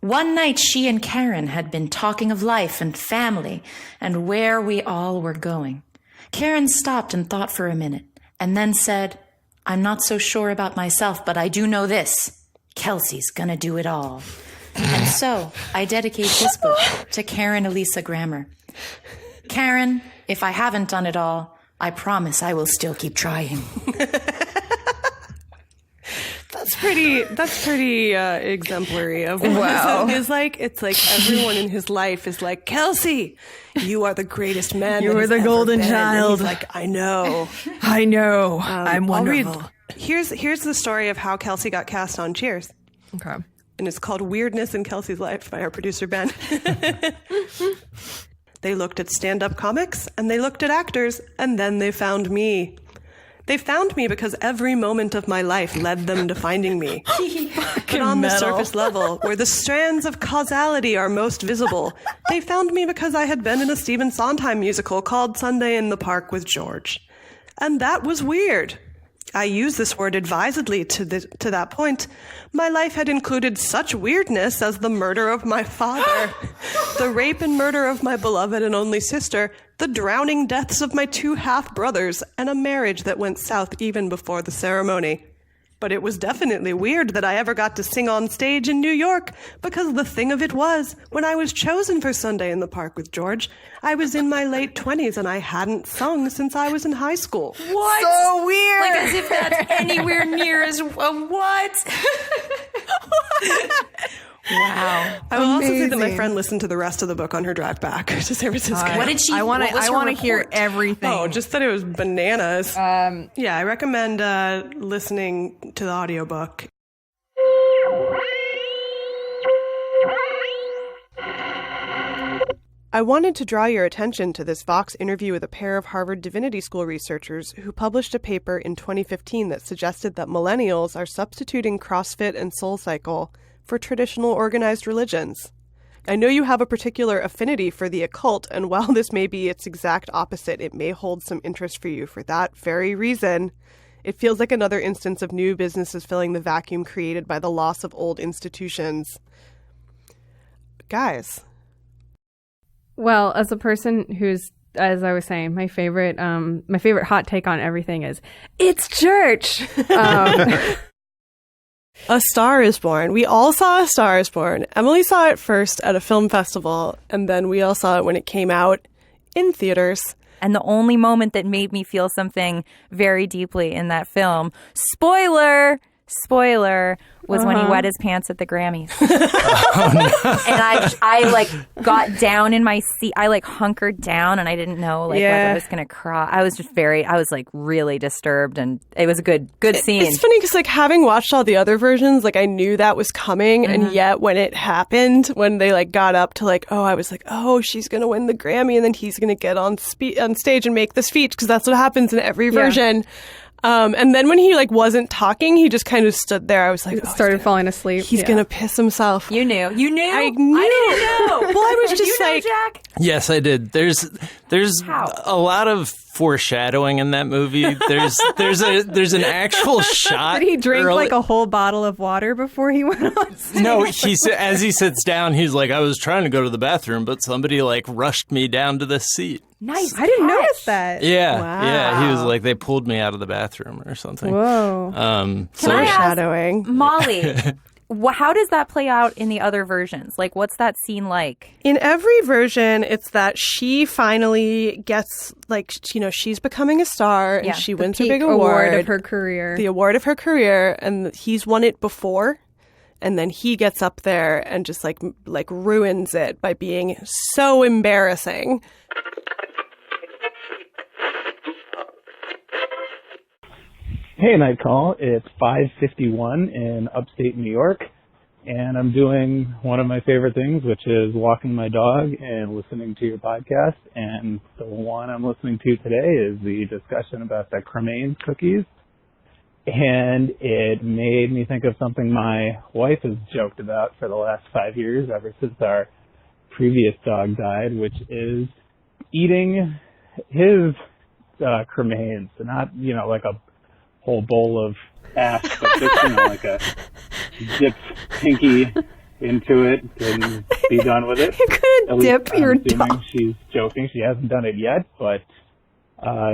One night she and Karen had been talking of life and family and where we all were going. Karen stopped and thought for a minute and then said, "I'm not so sure about myself, but I do know this. Kelsey's gonna do it all." And so I dedicate this book to Karen Elisa Grammer. Karen, if I haven't done it all, I promise I will still keep trying. That's pretty exemplary of what this is like. It's like everyone in his life is like, Kelsey, you are the greatest man. You are the golden child. And he's like, I know. I'm wonderful. Here's the story of how Kelsey got cast on Cheers. Okay. And it's called Weirdness in Kelsey's Life by our producer, Ben. They looked at stand-up comics, and they looked at actors, and then they found me. They found me because every moment of my life led them to finding me. But on the surface level, where the strands of causality are most visible, they found me because I had been in a Stephen Sondheim musical called Sunday in the Park with George. And that was weird. I use this word advisedly to that point. My life had included such weirdness as the murder of my father, the rape and murder of my beloved and only sister, the drowning deaths of my 2 half-brothers, and a marriage that went south even before the ceremony. But it was definitely weird that I ever got to sing on stage in New York, because the thing of it was, when I was chosen for Sunday in the Park with George, I was in my late 20s and I hadn't sung since I was in high school. What? So weird. Like as if that's anywhere near as what? Wow. I will also say that my friend listened to the rest of the book on her drive back to San Francisco. What did she? I want to hear everything. Oh, just that it was bananas. Yeah, I recommend listening to the audiobook. I wanted to draw your attention to this Vox interview with a pair of Harvard Divinity School researchers who published a paper in 2015 that suggested that millennials are substituting CrossFit and SoulCycle for traditional organized religions. I know you have a particular affinity for the occult, and while this may be its exact opposite, it may hold some interest for you for that very reason. It feels like another instance of new businesses filling the vacuum created by the loss of old institutions. Guys. Well, as a person who's, as I was saying, my favorite hot take on everything is, it's church! A Star is Born. We all saw A Star is Born. Emily saw it first at a film festival, and then we all saw it when it came out in theaters. And the only moment that made me feel something very deeply in that film, spoiler, was when he wet his pants at the Grammys. And I like got down in my seat. I like hunkered down and I didn't know whether I was going to cry. I was like really disturbed, and it was a good scene. It's funny because like having watched all the other versions, like I knew that was coming. Mm-hmm. And yet when it happened, when they like got up to like, I was like, she's going to win the Grammy and then he's going to get on stage and make the speech, because that's what happens in every version. And then when he like wasn't talking, he just kind of stood there. I was like, started falling asleep. He's gonna piss himself. You knew. I knew. I didn't know. Well, I was just like, Jack? Yes, I did. There's a lot of foreshadowing in that movie. There's an actual shot. Did he drink like a whole bottle of water before he went on stage? No, as he sits down, he's like, I was trying to go to the bathroom, but somebody like rushed me down to this seat. Nice. I didn't notice that. Yeah. Wow. Yeah. He was like, they pulled me out of the bathroom or something. Whoa. Can I foreshadowing. ask, Molly, how does that play out in the other versions? Like, what's that scene like? In every version, it's that she finally gets, like, she's becoming a star and she wins her big award of her career. The award of her career, and he's won it before. And then he gets up there and just like ruins it by being so embarrassing. Hey, Night Call. It's 5:51 in upstate New York, and I'm doing one of my favorite things, which is walking my dog and listening to your podcast. And the one I'm listening to today is the discussion about the cremains cookies. And it made me think of something my wife has joked about for the last 5 years, ever since our previous dog died, which is eating his cremains. So not, like a whole bowl of ash, but just, like a dip pinky into it and be done with it. You couldn't dip your dog. She's joking. She hasn't done it yet, but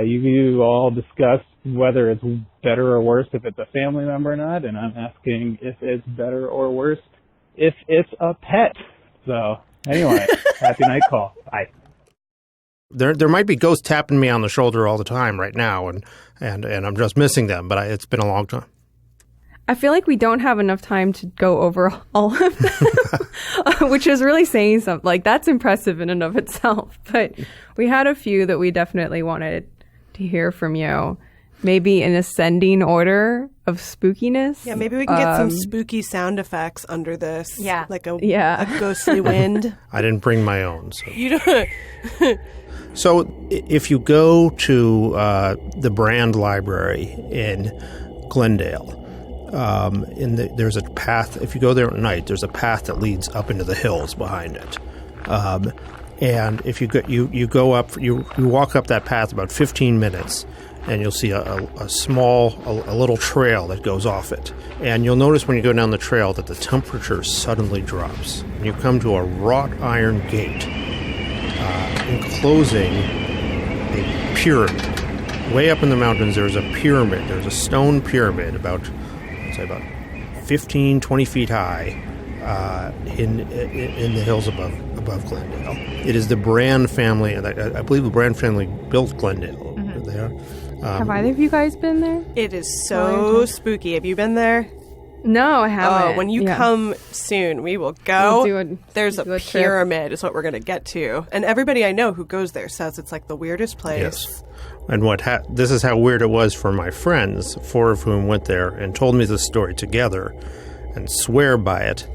you all discussed whether it's better or worse if it's a family member or not, and I'm asking if it's better or worse if it's a pet. So anyway, happy Night Call. Bye. There might be ghosts tapping me on the shoulder all the time right now, and I'm just missing them, but it's been a long time. I feel like we don't have enough time to go over all of them, which is really saying something. Like, that's impressive in and of itself. But we had a few that we definitely wanted to hear from you. maybe an ascending order of spookiness. Yeah, maybe we can get some spooky sound effects under this. Yeah. Like a ghostly wind. I didn't bring my own. So. You don't. So if you go to the Brand Library in Glendale, there's a path. If you go there at night, there's a path that leads up into the hills behind it. And if you go up, you walk up that path about 15 minutes, and you'll see a little trail that goes off it. And you'll notice when you go down the trail that the temperature suddenly drops. And you come to a wrought iron gate enclosing a pyramid. Way up in the mountains, there's a pyramid. There's a stone pyramid about 15, 20 feet high in the hills above Glendale. It is the Brand family, and I believe the Brand family built Glendale. They are. Have either of you guys been there? It is so spooky. Have you been there? No, I haven't. Oh, when you come soon, we will go. There's a pyramid is what we're going to get to. And everybody I know who goes there says it's like the weirdest place. Yes. And this is how weird it was for my friends, 4 of whom went there and told me the story together and swear by it.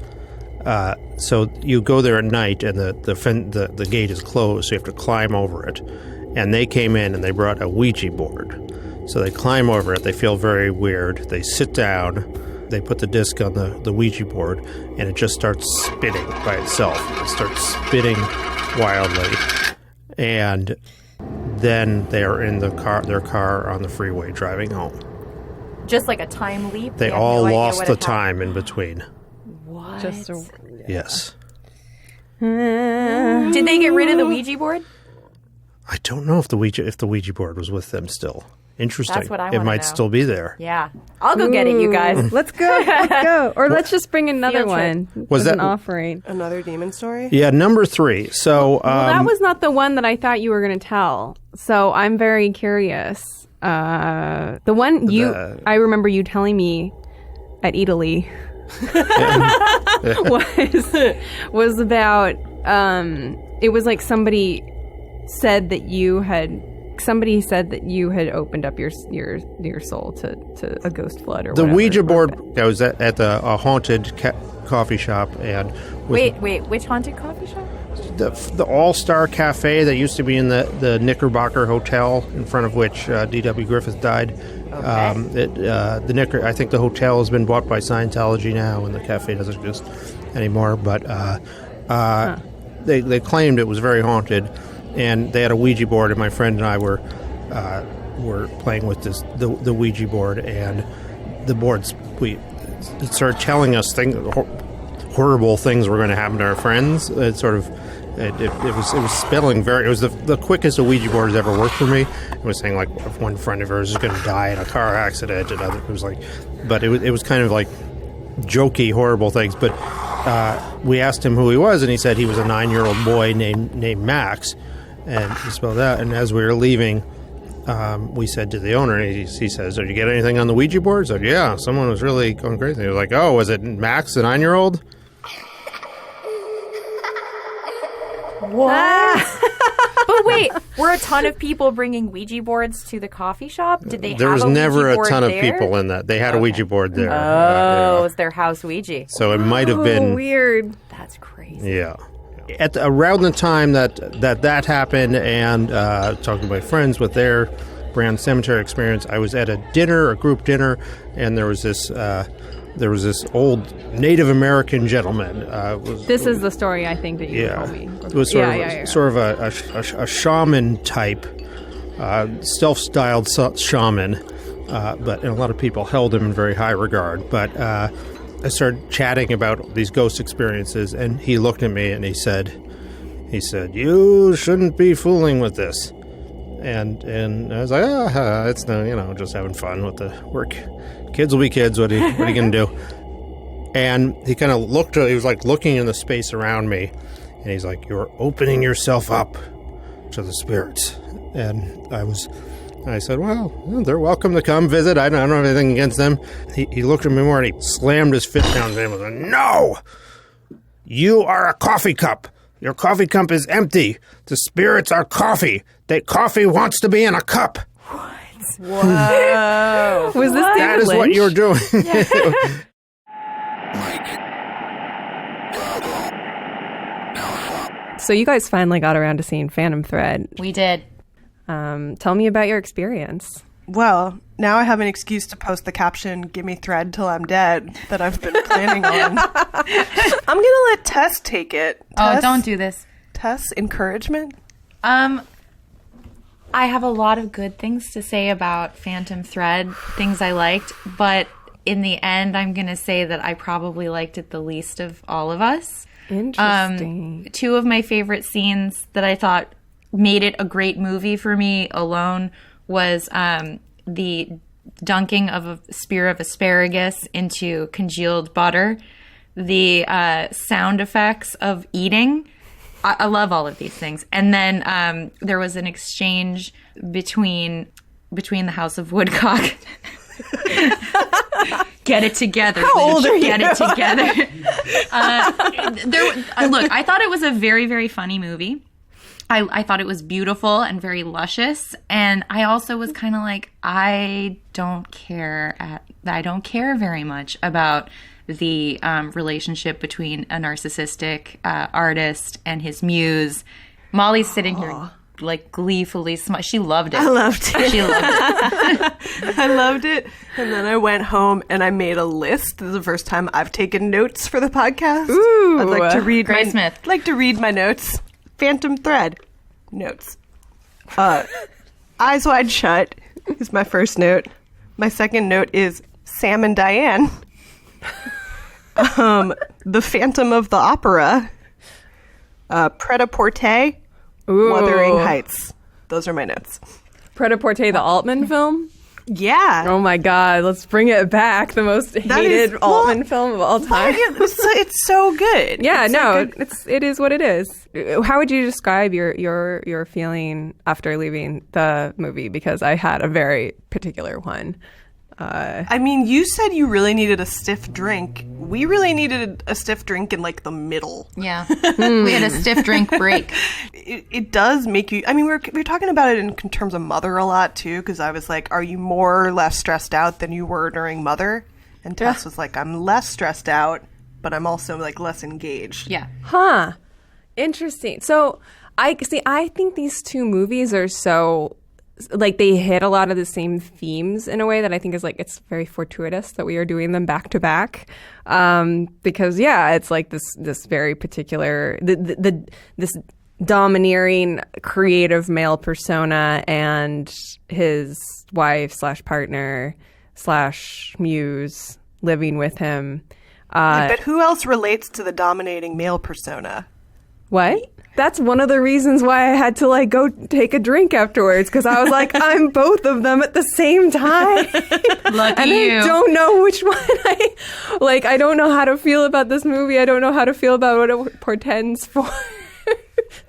So you go there at night, and the gate is closed, so you have to climb over it. And they came in, and they brought a Ouija board. So they climb over it. They feel very weird. They sit down. They put the disc on the Ouija board, and it just starts spinning by itself. It starts spinning wildly. And then they are in their car on the freeway driving home. Just like a time leap? They all lost the time in between. What? Yes. Did they get rid of the Ouija board? I don't know if the Ouija board was with them still. Interesting. That's what I It wanna might know. still be there. Yeah. I'll go get it, you guys. Let's go. Or let's just bring another Field trip. one. Was as that an offering? Another demon story? Yeah, number 3. So Well, that was not the one that I thought you were going to tell. So I'm very curious. The one I remember you telling me at Italy was about. It was like somebody said that you had opened up your soul to a ghost flood or the whatever. Ouija board. I was at a haunted coffee shop, and Wait, which haunted coffee shop? the All-Star Cafe that used to be in the Knickerbocker Hotel, in front of which D.W. Griffith died. Okay. I think the hotel has been bought by Scientology now, and the cafe doesn't exist anymore. But they claimed it was very haunted, and they had a Ouija board, and my friend and I were playing with the Ouija board, and the boards it started telling us horrible things were going to happen to our friends. It sort of it was spelling it was the quickest a Ouija board has ever worked for me. It was saying like if one friend of ours is going to die in a car accident, and it was like, but it was kind of like jokey, horrible things. But we asked him who he was, and he said he was a 9-year-old boy named Max, and he spelled that. And as we were leaving, we said to the owner, and he says, "Did you get anything on the Ouija board?" I said, "Yeah, someone was really going crazy." They were like, "Oh, was it Max, the 9-year-old?" What? But wait, were a ton of people bringing Ouija boards to the coffee shop? Did they? There have was a never Ouija a board ton of there? people in that. They had a Ouija board there. Oh, it was their house Ouija. So it might have been weird. That's crazy. Yeah. Around the time that happened, and talking to my friends with their Brand Cemetery experience, I was at a group dinner, and there was this old Native American gentleman. This is the story I think that you told me. It was sort of a shaman type, self-styled shaman, but a lot of people held him in very high regard. But I started chatting about these ghost experiences, and he looked at me and he said, "You shouldn't be fooling with this." And I was like, it's no, just having fun with the work. Kids will be kids. What are you going to do? And he kind of looked. He was like looking in the space around me, and he's like, "You're opening yourself up to the spirits." And I said, "Well, they're welcome to come visit. I don't have anything against them." He looked at me more, and he slammed his fist down and was like, "No, you are a coffee cup. Your coffee cup is empty. The spirits are coffee. Coffee wants to be in a cup." What? Whoa. Was this David That is Lynch? what you're doing. So you guys finally got around to seeing Phantom Thread. We did. Tell me about your experience. Well, now I have an excuse to post the caption, "Give me thread till I'm dead," that I've been planning on. I'm going to let Tess take it. Oh, Tess, don't do this. Tess, encouragement? I have a lot of good things to say about Phantom Thread, things I liked, but in the end, I'm going to say that I probably liked it the least of all of us. Interesting. Two of my favorite scenes that I thought made it a great movie for me alone was the dunking of a spear of asparagus into congealed butter, the sound effects of eating. I love all of these things. And then there was an exchange between the House of Woodcock. Get it together. How old are you? Get it together. Look, I thought it was a very, very funny movie. I thought it was beautiful and very luscious. And I also was kind of like, I don't care very much about the relationship between a narcissistic artist and his muse. Molly's sitting here like gleefully she loved it. I loved it. She loved it. I loved it. And then I went home and I made a list. This is the first time I've taken notes for the podcast. Ooh. I'd like to read Grace Smith. I'd like to read my notes. Phantom Thread. Notes. Eyes Wide Shut is my first note. My second note is Sam and Diane. The Phantom of the Opera. Pret-a-Porter. Wuthering Heights. Those are my notes. Pret-a-Porter, the Altman film? Yeah. Oh my God, let's bring it back. The most hated Altman film of all time. It's so good. Yeah, It's it is what it is. How would you describe your feeling after leaving the movie? Because I had a very particular one. I mean, you said you really needed a stiff drink. We really needed a stiff drink in like the middle. Yeah. We had a stiff drink break. It does make you, I mean, we're talking about it in terms of Mother a lot too, because I was like, are you more or less stressed out than you were during Mother? And Tess was like, I'm less stressed out, but I'm also like less engaged. Yeah. Huh. Interesting. So I think these two movies are so, like, they hit a lot of the same themes in a way that I think is like, it's very fortuitous that we are doing them back to back. Because it's like this very particular, this domineering creative male persona and his wife / partner / muse living with him. But who else relates to the dominating male persona? What? That's one of the reasons why I had to like go take a drink afterwards, because I was like, I'm both of them at the same time. Lucky and you. I don't know which one I don't know how to feel about this movie. I don't know how to feel about what it portends for.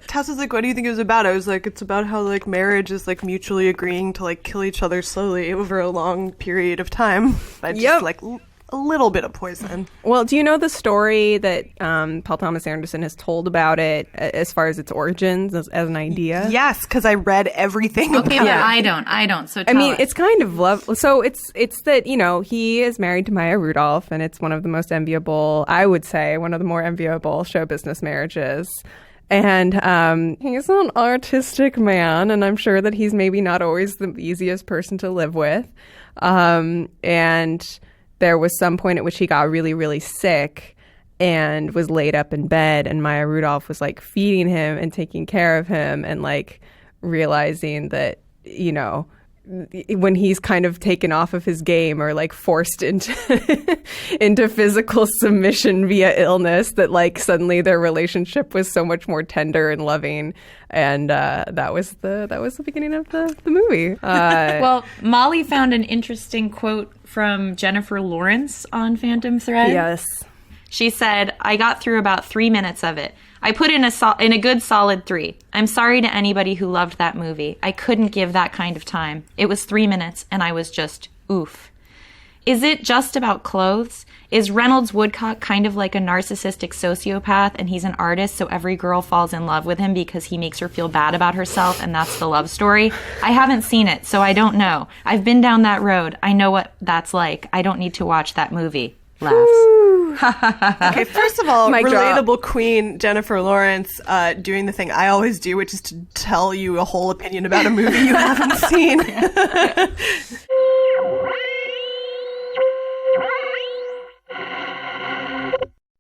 Tess was like, what do you think it was about? I was like, it's about how like marriage is like mutually agreeing to like kill each other slowly over a long period of time by just like a little bit of poison. Well, do you know the story that Paul Thomas Anderson has told about it as far as its origins as an idea? Yes, because I read everything about it. it. I don't. So tell us. It's kind of lovely. So it's that, he is married to Maya Rudolph, and it's one of the most enviable, I would say, one of the more enviable show business marriages. And he's an artistic man, and I'm sure that he's maybe not always the easiest person to live with. And there was some point at which he got really, really sick and was laid up in bed, and Maya Rudolph was like feeding him and taking care of him, and like realizing that, when he's kind of taken off of his game or like forced into into physical submission via illness, that like suddenly their relationship was so much more tender and loving, and that was the beginning of the movie. Well, Molly found an interesting quote from Jennifer Lawrence on Phantom Thread. Yes. She said, "I got through about 3 minutes of it. I put in a good solid 3. I'm sorry to anybody who loved that movie. I couldn't give that kind of time. It was 3 minutes, and I was just oof. Is it just about clothes? Is Reynolds Woodcock kind of like a narcissistic sociopath and he's an artist, so every girl falls in love with him because he makes her feel bad about herself and that's the love story? I haven't seen it, so I don't know. I've been down that road. I know what that's like. I don't need to watch that movie. Laughs. Okay, first of all, Mic drop. relatable queen Jennifer Lawrence doing the thing I always do, which is to tell you a whole opinion about a movie you haven't seen.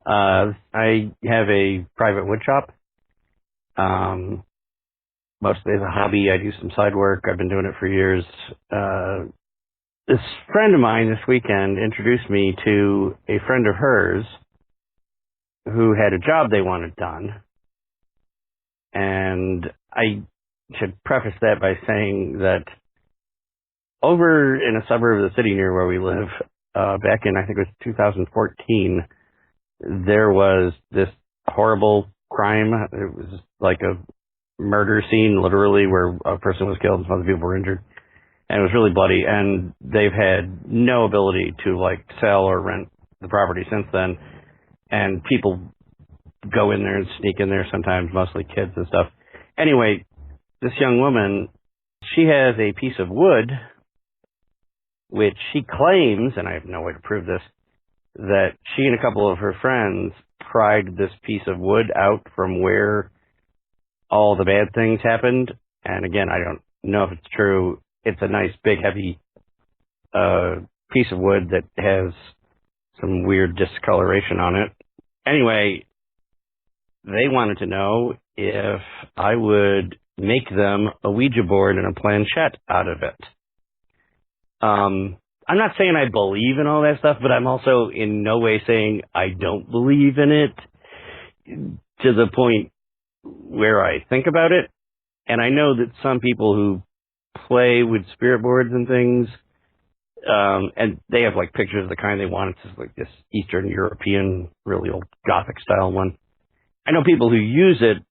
I have a private wood shop. Mostly as a hobby. I do some side work. I've been doing it for years. This friend of mine this weekend introduced me to a friend of hers who had a job they wanted done. And I should preface that by saying that over in a suburb of the city near where we live, back in, I think it was 2014, there was this horrible crime. It was like a murder scene, literally, where a person was killed and some other people were injured. And it was really bloody. And they've had no ability to, like, sell or rent the property since then. And people go in there and sneak in there sometimes, mostly kids and stuff. Anyway, this young woman, she has a piece of wood which she claims, and I have no way to prove this, that she and a couple of her friends pried this piece of wood out from where all the bad things happened. And again, I don't know if it's true. It's a nice, big, heavy piece of wood that has some weird discoloration on it. Anyway, they wanted to know if I would make them a Ouija board and a planchette out of it. I'm not saying I believe in all that stuff, but I'm also in no way saying I don't believe in it, to the point where I think about it. And I know that some people who play with spirit boards and things, and they have like pictures of the kind they want. It's just like this Eastern European, really old Gothic style one. I know people who use it.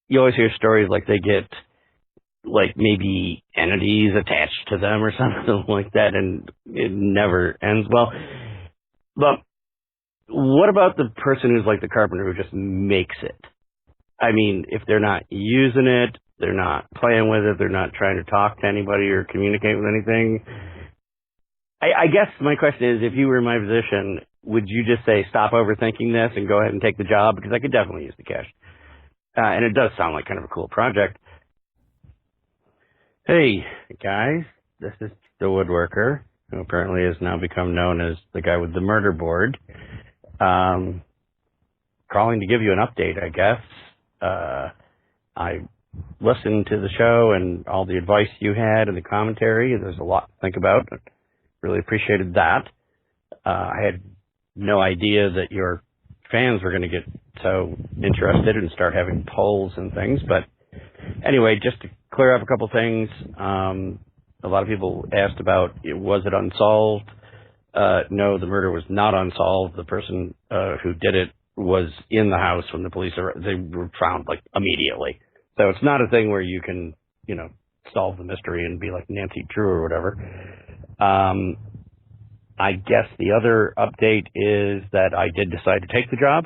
You always hear stories like they get like maybe entities attached to them or something like that, and it never ends well. But what about the person who's like the carpenter who just makes it? I mean, if they're not using it, they're not playing with it, they're not trying to talk to anybody or communicate with anything. I guess my question is, if you were in my position, would you just say, stop overthinking this and go ahead and take the job? Because I could definitely use the cash. And it does sound like kind of a cool project. Hey, guys, this is the woodworker, who apparently has now become known as the guy with the murder board. Calling to give you an update, I guess. I listened to the show and all the advice you had and the commentary. There's a lot to think about. Really appreciated that. I had no idea that your fans were going to get so interested and start having polls and things. But anyway, just to clear up a couple things, a lot of people asked about, was it unsolved? No, the murder was not unsolved. The person who did it was in the house when the police they were found like immediately. So it's not a thing where you can, solve the mystery and be like Nancy Drew or whatever. I guess the other update is that I did decide to take the job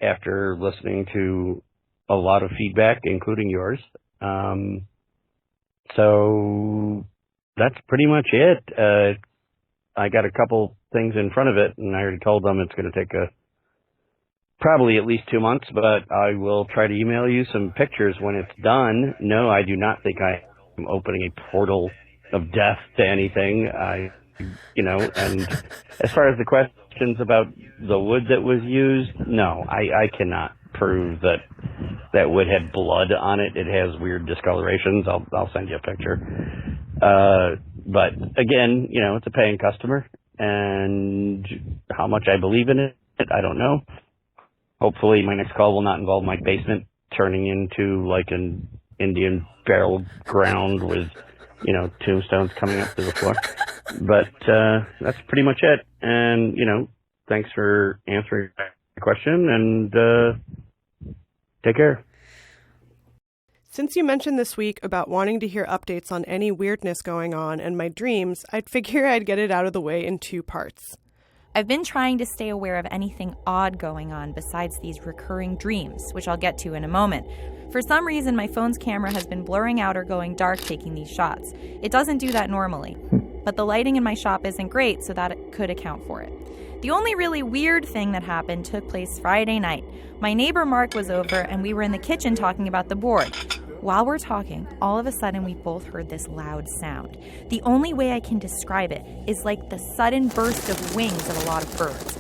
after listening to a lot of feedback, including yours. So that's pretty much it. I got a couple things in front of it, and I already told them it's going to take probably at least 2 months, but I will try to email you some pictures when it's done. No, I do not think I am opening a portal of death to anything. And as far as the questions about the wood that was used, no, I cannot prove that wood had blood on it. It has weird discolorations. I'll send you a picture. But again, it's a paying customer, and how much I believe in it, I don't know. Hopefully my next call will not involve my basement turning into like an Indian burial ground with, tombstones coming up to the floor. But that's pretty much it. And, thanks for answering the question, and take care. Since you mentioned this week about wanting to hear updates on any weirdness going on and my dreams, I'd figure I'd get it out of the way in 2 parts. I've been trying to stay aware of anything odd going on besides these recurring dreams, which I'll get to in a moment. For some reason, my phone's camera has been blurring out or going dark taking these shots. It doesn't do that normally, but the lighting in my shop isn't great, so that could account for it. The only really weird thing that happened took place Friday night. My neighbor Mark was over, and we were in the kitchen talking about the board. While we're talking, all of a sudden we both heard this loud sound. The only way I can describe it is like the sudden burst of wings of a lot of birds.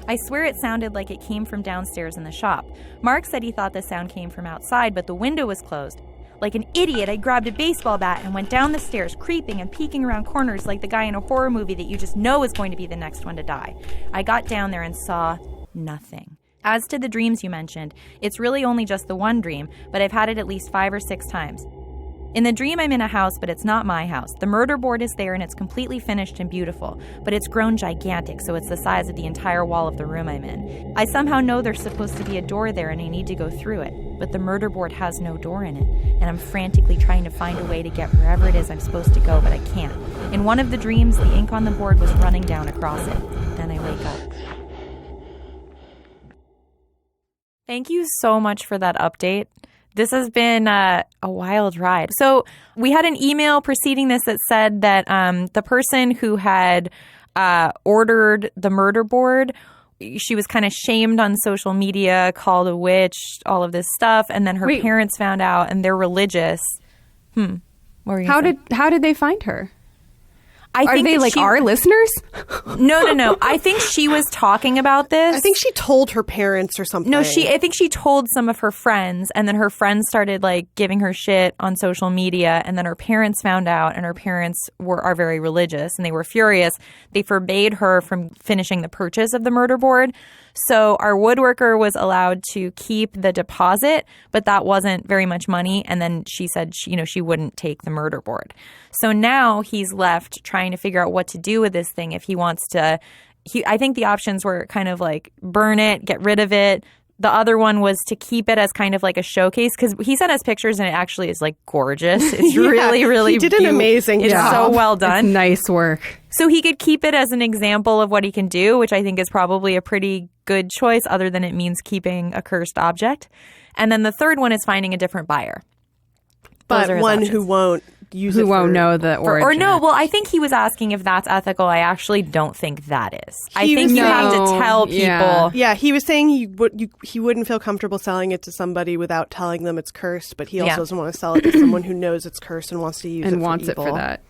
I swear it sounded like it came from downstairs in the shop. Mark said he thought the sound came from outside, but the window was closed. Like an idiot, I grabbed a baseball bat and went down the stairs, creeping and peeking around corners like the guy in a horror movie that you just know is going to be the next one to die. I got down there and saw nothing. As to the dreams you mentioned, it's really only just the one dream, but I've had it at least 5 or 6 times. In the dream, I'm in a house, but it's not my house. The murder board is there and it's completely finished and beautiful, but it's grown gigantic, so it's the size of the entire wall of the room I'm in. I somehow know there's supposed to be a door there and I need to go through it, but the murder board has no door in it, and I'm frantically trying to find a way to get wherever it is I'm supposed to go, but I can't. In one of the dreams, the ink on the board was running down across it. Then I wake up. Thank you so much for that update. This has been a wild ride. So we had an email preceding this that said that the person who had ordered the murder board, she was kind of shamed on social media, called a witch, all of this stuff, and then her parents found out, and they're religious. What were you gonna say? How did they find her? Are they like our listeners? No. I think she was talking about this. I think she told her parents or something. No, I think she told some of her friends, and then her friends started like giving her shit on social media, and then her parents found out, and her parents are very religious, and they were furious. They forbade her from finishing the purchase of the murder board. So our woodworker was allowed to keep the deposit, but that wasn't very much money. And then she said, she wouldn't take the murder board. So now he's left trying to figure out what to do with this thing. If he wants to, I think the options were kind of like burn it, get rid of it. The other one was to keep it as kind of like a showcase, because he sent us pictures and it actually is like gorgeous. It's really he did an amazing job. It's so well done. It's nice work. So he could keep it as an example of what he can do, which I think is probably a pretty good choice, other than it means keeping a cursed object. And then the third one is finding a different buyer. But one who won't use it. Who won't know the origin. Or no, well, I think he was asking if that's ethical. I actually don't think that is. I think you have to tell people. Yeah, he was saying he wouldn't feel comfortable selling it to somebody without telling them it's cursed, but he also doesn't want to sell it to someone who knows it's cursed and wants to use it for wants evil. it for that.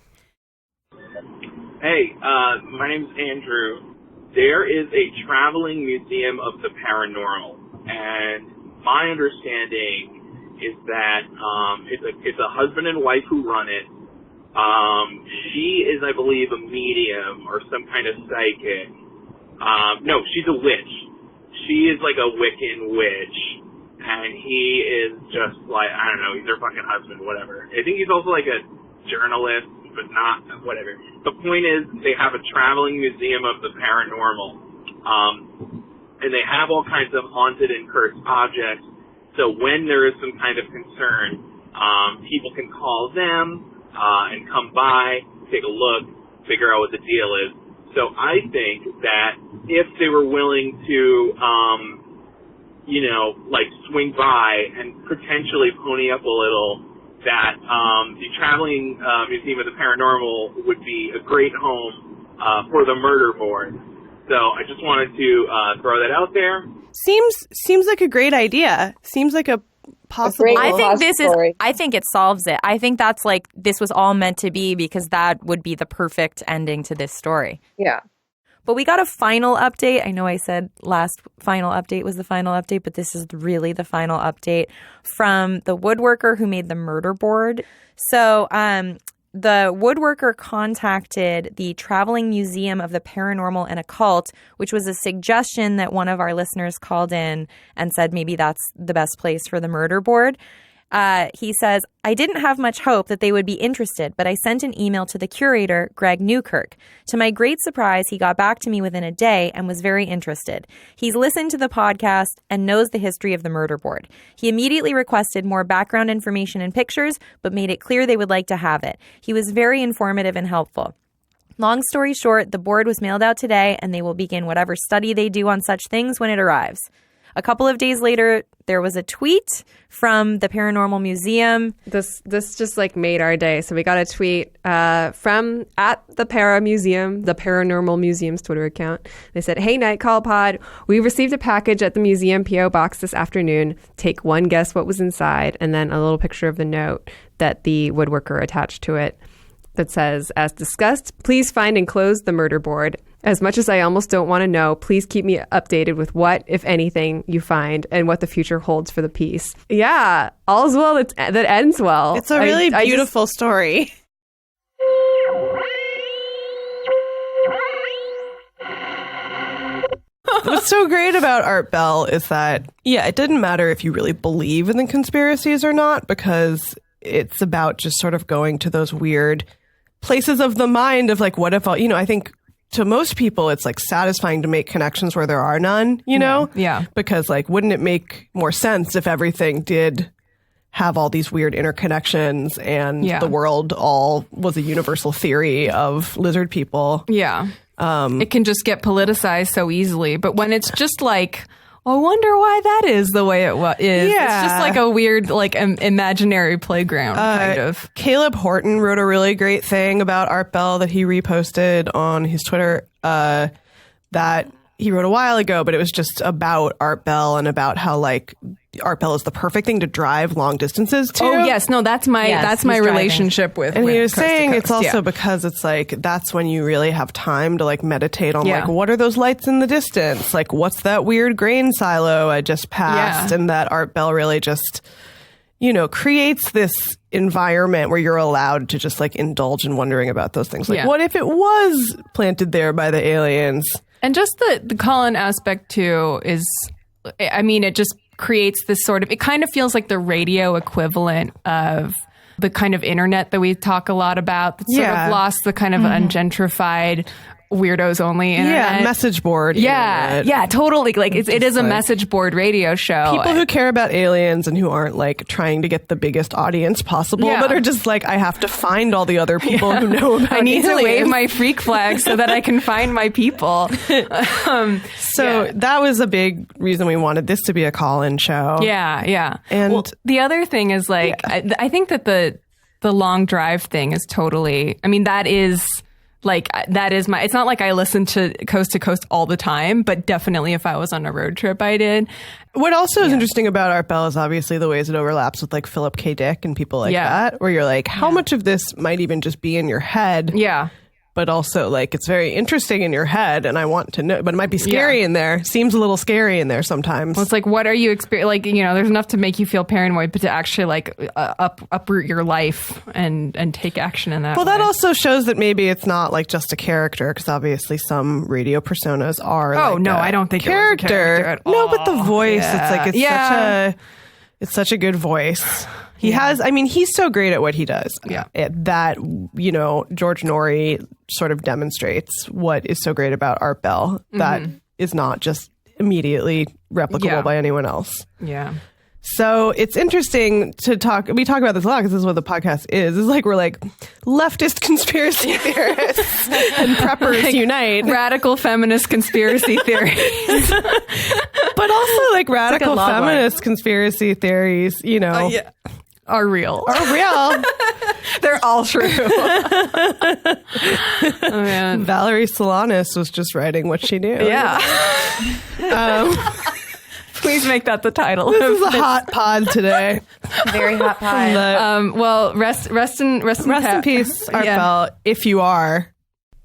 Hey, my name's Andrew. There is a traveling museum of the paranormal, and my understanding is that it's a husband and wife who run it. She is, I believe, a medium or some kind of psychic. No, she's a witch. She is like a Wiccan witch, and he is just like, I don't know, he's her fucking husband, whatever. I think he's also like a journalist, but not whatever. The point is, they have a traveling museum of the paranormal, and they have all kinds of haunted and cursed objects. So when there is some kind of concern, people can call them and come by, take a look, figure out what the deal is. So I think that if they were willing to, like swing by and potentially pony up a little, that the traveling museum of the paranormal would be a great home for the murder board. So I just wanted to throw that out there. Seems like a great idea. Seems like a possible. I think it solves it. I think that's like this was all meant to be, because that would be the perfect ending to this story. Yeah. But we got a final update. I know I said last final update was the final update, but this is really the final update from the woodworker who made the murder board. So, the woodworker contacted the Traveling Museum of the Paranormal and Occult, which was a suggestion that one of our listeners called in and said maybe that's the best place for the murder board. He says, I didn't have much hope that they would be interested, but I sent an email to the curator, Greg Newkirk. To my great surprise, he got back to me within a day and was very interested. He's listened to the podcast and knows the history of the murder board. He immediately requested more background information and pictures, but made it clear they would like to have it. He was very informative and helpful. Long story short, the board was mailed out today, and they will begin whatever study they do on such things when it arrives. A couple of days later, there was a tweet from the Paranormal Museum. This just like made our day. So we got a tweet from at the Museum, the Paranormal Museum's Twitter account. They said, "Hey, Night Call Pod, we received a package at the museum PO box this afternoon. Take one guess what was inside," and then a little picture of the note that the woodworker attached to it that says, "As discussed, please find and close the murder board. As much as I almost don't want to know, please keep me updated with what, if anything, you find and what the future holds for the piece." Yeah, all's well that ends well. It's a really beautiful story. What's so great about Art Bell is that, it didn't matter if you really believe in the conspiracies or not, because it's about just sort of going to those weird places of the mind of like, what if, I think to most people, it's like satisfying to make connections where there are none, you know? Yeah. Because like, wouldn't it make more sense if everything did have all these weird interconnections and the world all was a universal theory of lizard people? Yeah. It can just get politicized so easily. But when it's just like, I wonder why that is the way it is. Yeah. It's just like a weird, like, imaginary playground, kind of. Caleb Horton wrote a really great thing about Art Bell that he reposted on his Twitter that he wrote a while ago, but it was just about Art Bell and about how, like, Art Bell is the perfect thing to drive long distances to. Oh, yes. No, that's my relationship with And he was Coast to saying Coast. it's also because it's like, that's when you really have time to like meditate on like, what are those lights in the distance? Like, what's that weird grain silo I just passed? Yeah. And that Art Bell really just, creates this environment where you're allowed to just like indulge in wondering about those things. Like, what if it was planted there by the aliens? And just the Colin aspect too is, it just creates this sort of, it kind of feels like the radio equivalent of the kind of internet that we talk a lot about. That sort of lost the kind of ungentrified, weirdos only internet. Yeah, message board. Yeah, internet. Totally. Like it is a message board radio show. People who care about aliens and who aren't like trying to get the biggest audience possible, but are just like, I have to find all the other people who know about I need aliens. to wave my freak flag so that I can find my people. That was a big reason we wanted this to be a call-in show. Yeah. And the other thing is like, I think that the long drive thing is totally, that is my, it's not like I listen to Coast all the time, but definitely if I was on a road trip, I did. What also is interesting about Art Bell is obviously the ways it overlaps with like Philip K. Dick and people like that, where you're like, how much of this might even just be in your head? Yeah. But also, like, it's very interesting in your head, and I want to know. But it might be scary in there. Seems a little scary in there sometimes. Well, it's like, what are you experiencing? Like, there's enough to make you feel paranoid, but to actually like uproot your life and take action in that. Well, way. that also shows that maybe it's not like just a character, because obviously some radio personas are. Oh like no, I don't think character. It was a character at all. No, but the voice. Yeah. It's such a good voice. He has, he's so great at what he does. Yeah. That, George Norrie sort of demonstrates what is so great about Art Bell that is not just immediately replicable by anyone else. Yeah. So it's interesting to talk. We talk about this a lot because this is what the podcast is. It's like we're like leftist conspiracy theorists and preppers like unite. Radical feminist conspiracy theories. But also like radical feminist conspiracy theories, are real. They're all true. Oh, man. Valerie Solanas was just writing what she knew. Yeah. Please make that the title. This is a hot pod today. Very hot pod. Well, rest in peace, Art Bell, if you are.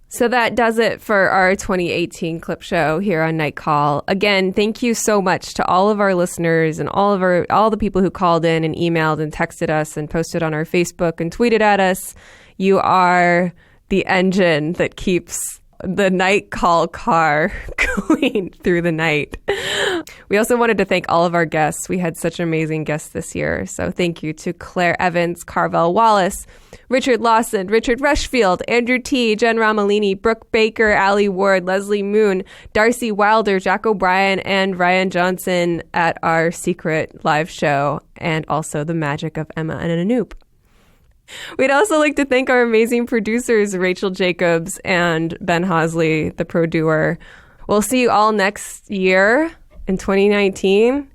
So that does it for our 2018 clip show here on Night Call. Again, thank you so much to all of our listeners and all the people who called in and emailed and texted us and posted on our Facebook and tweeted at us. You are the engine that keeps the Night Call car going through the night. We also wanted to thank all of our guests. We had such amazing guests this year. So thank you to Claire Evans, Carvel Wallace, Richard Lawson, Richard Rushfield, Andrew T., Jen Romolini, Brooke Baker, Allie Ward, Leslie Moon, Darcy Wilder, Jack O'Brien, and Ryan Johnson at our secret live show, and also the magic of Emma and Anoop. We'd also like to thank our amazing producers, Rachel Jacobs and Ben Hosley, the pro-doer. We'll see you all next year in 2019.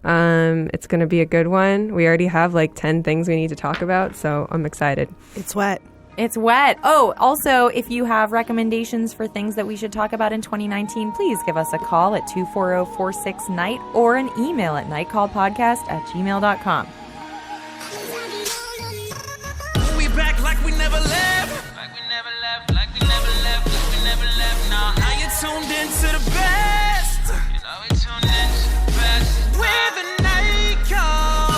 It's going to be a good one. We already have like 10 things we need to talk about, so I'm excited. It's wet. It's wet. Oh, also, if you have recommendations for things that we should talk about in 2019, please give us a call at 240-46-NIGHT or an email at nightcallpodcast@gmail.com. We back like we never left. Like we never left, like we never left, like we never left. Now you're tuned into the best. You know we're tuned into the best. With a night call.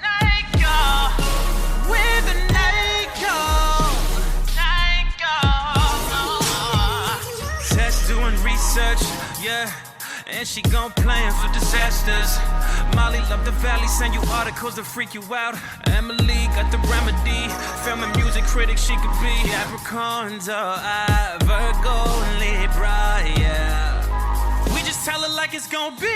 Night call. With a night call. Night call. Tess doing research, yeah. And she gon' plan for disasters. Molly love the valley, send you articles to freak you out. Emily got the remedy, film and music critic she could be. Capricorns, Virgo and Libra, yeah. We just tell her like it's gon' be.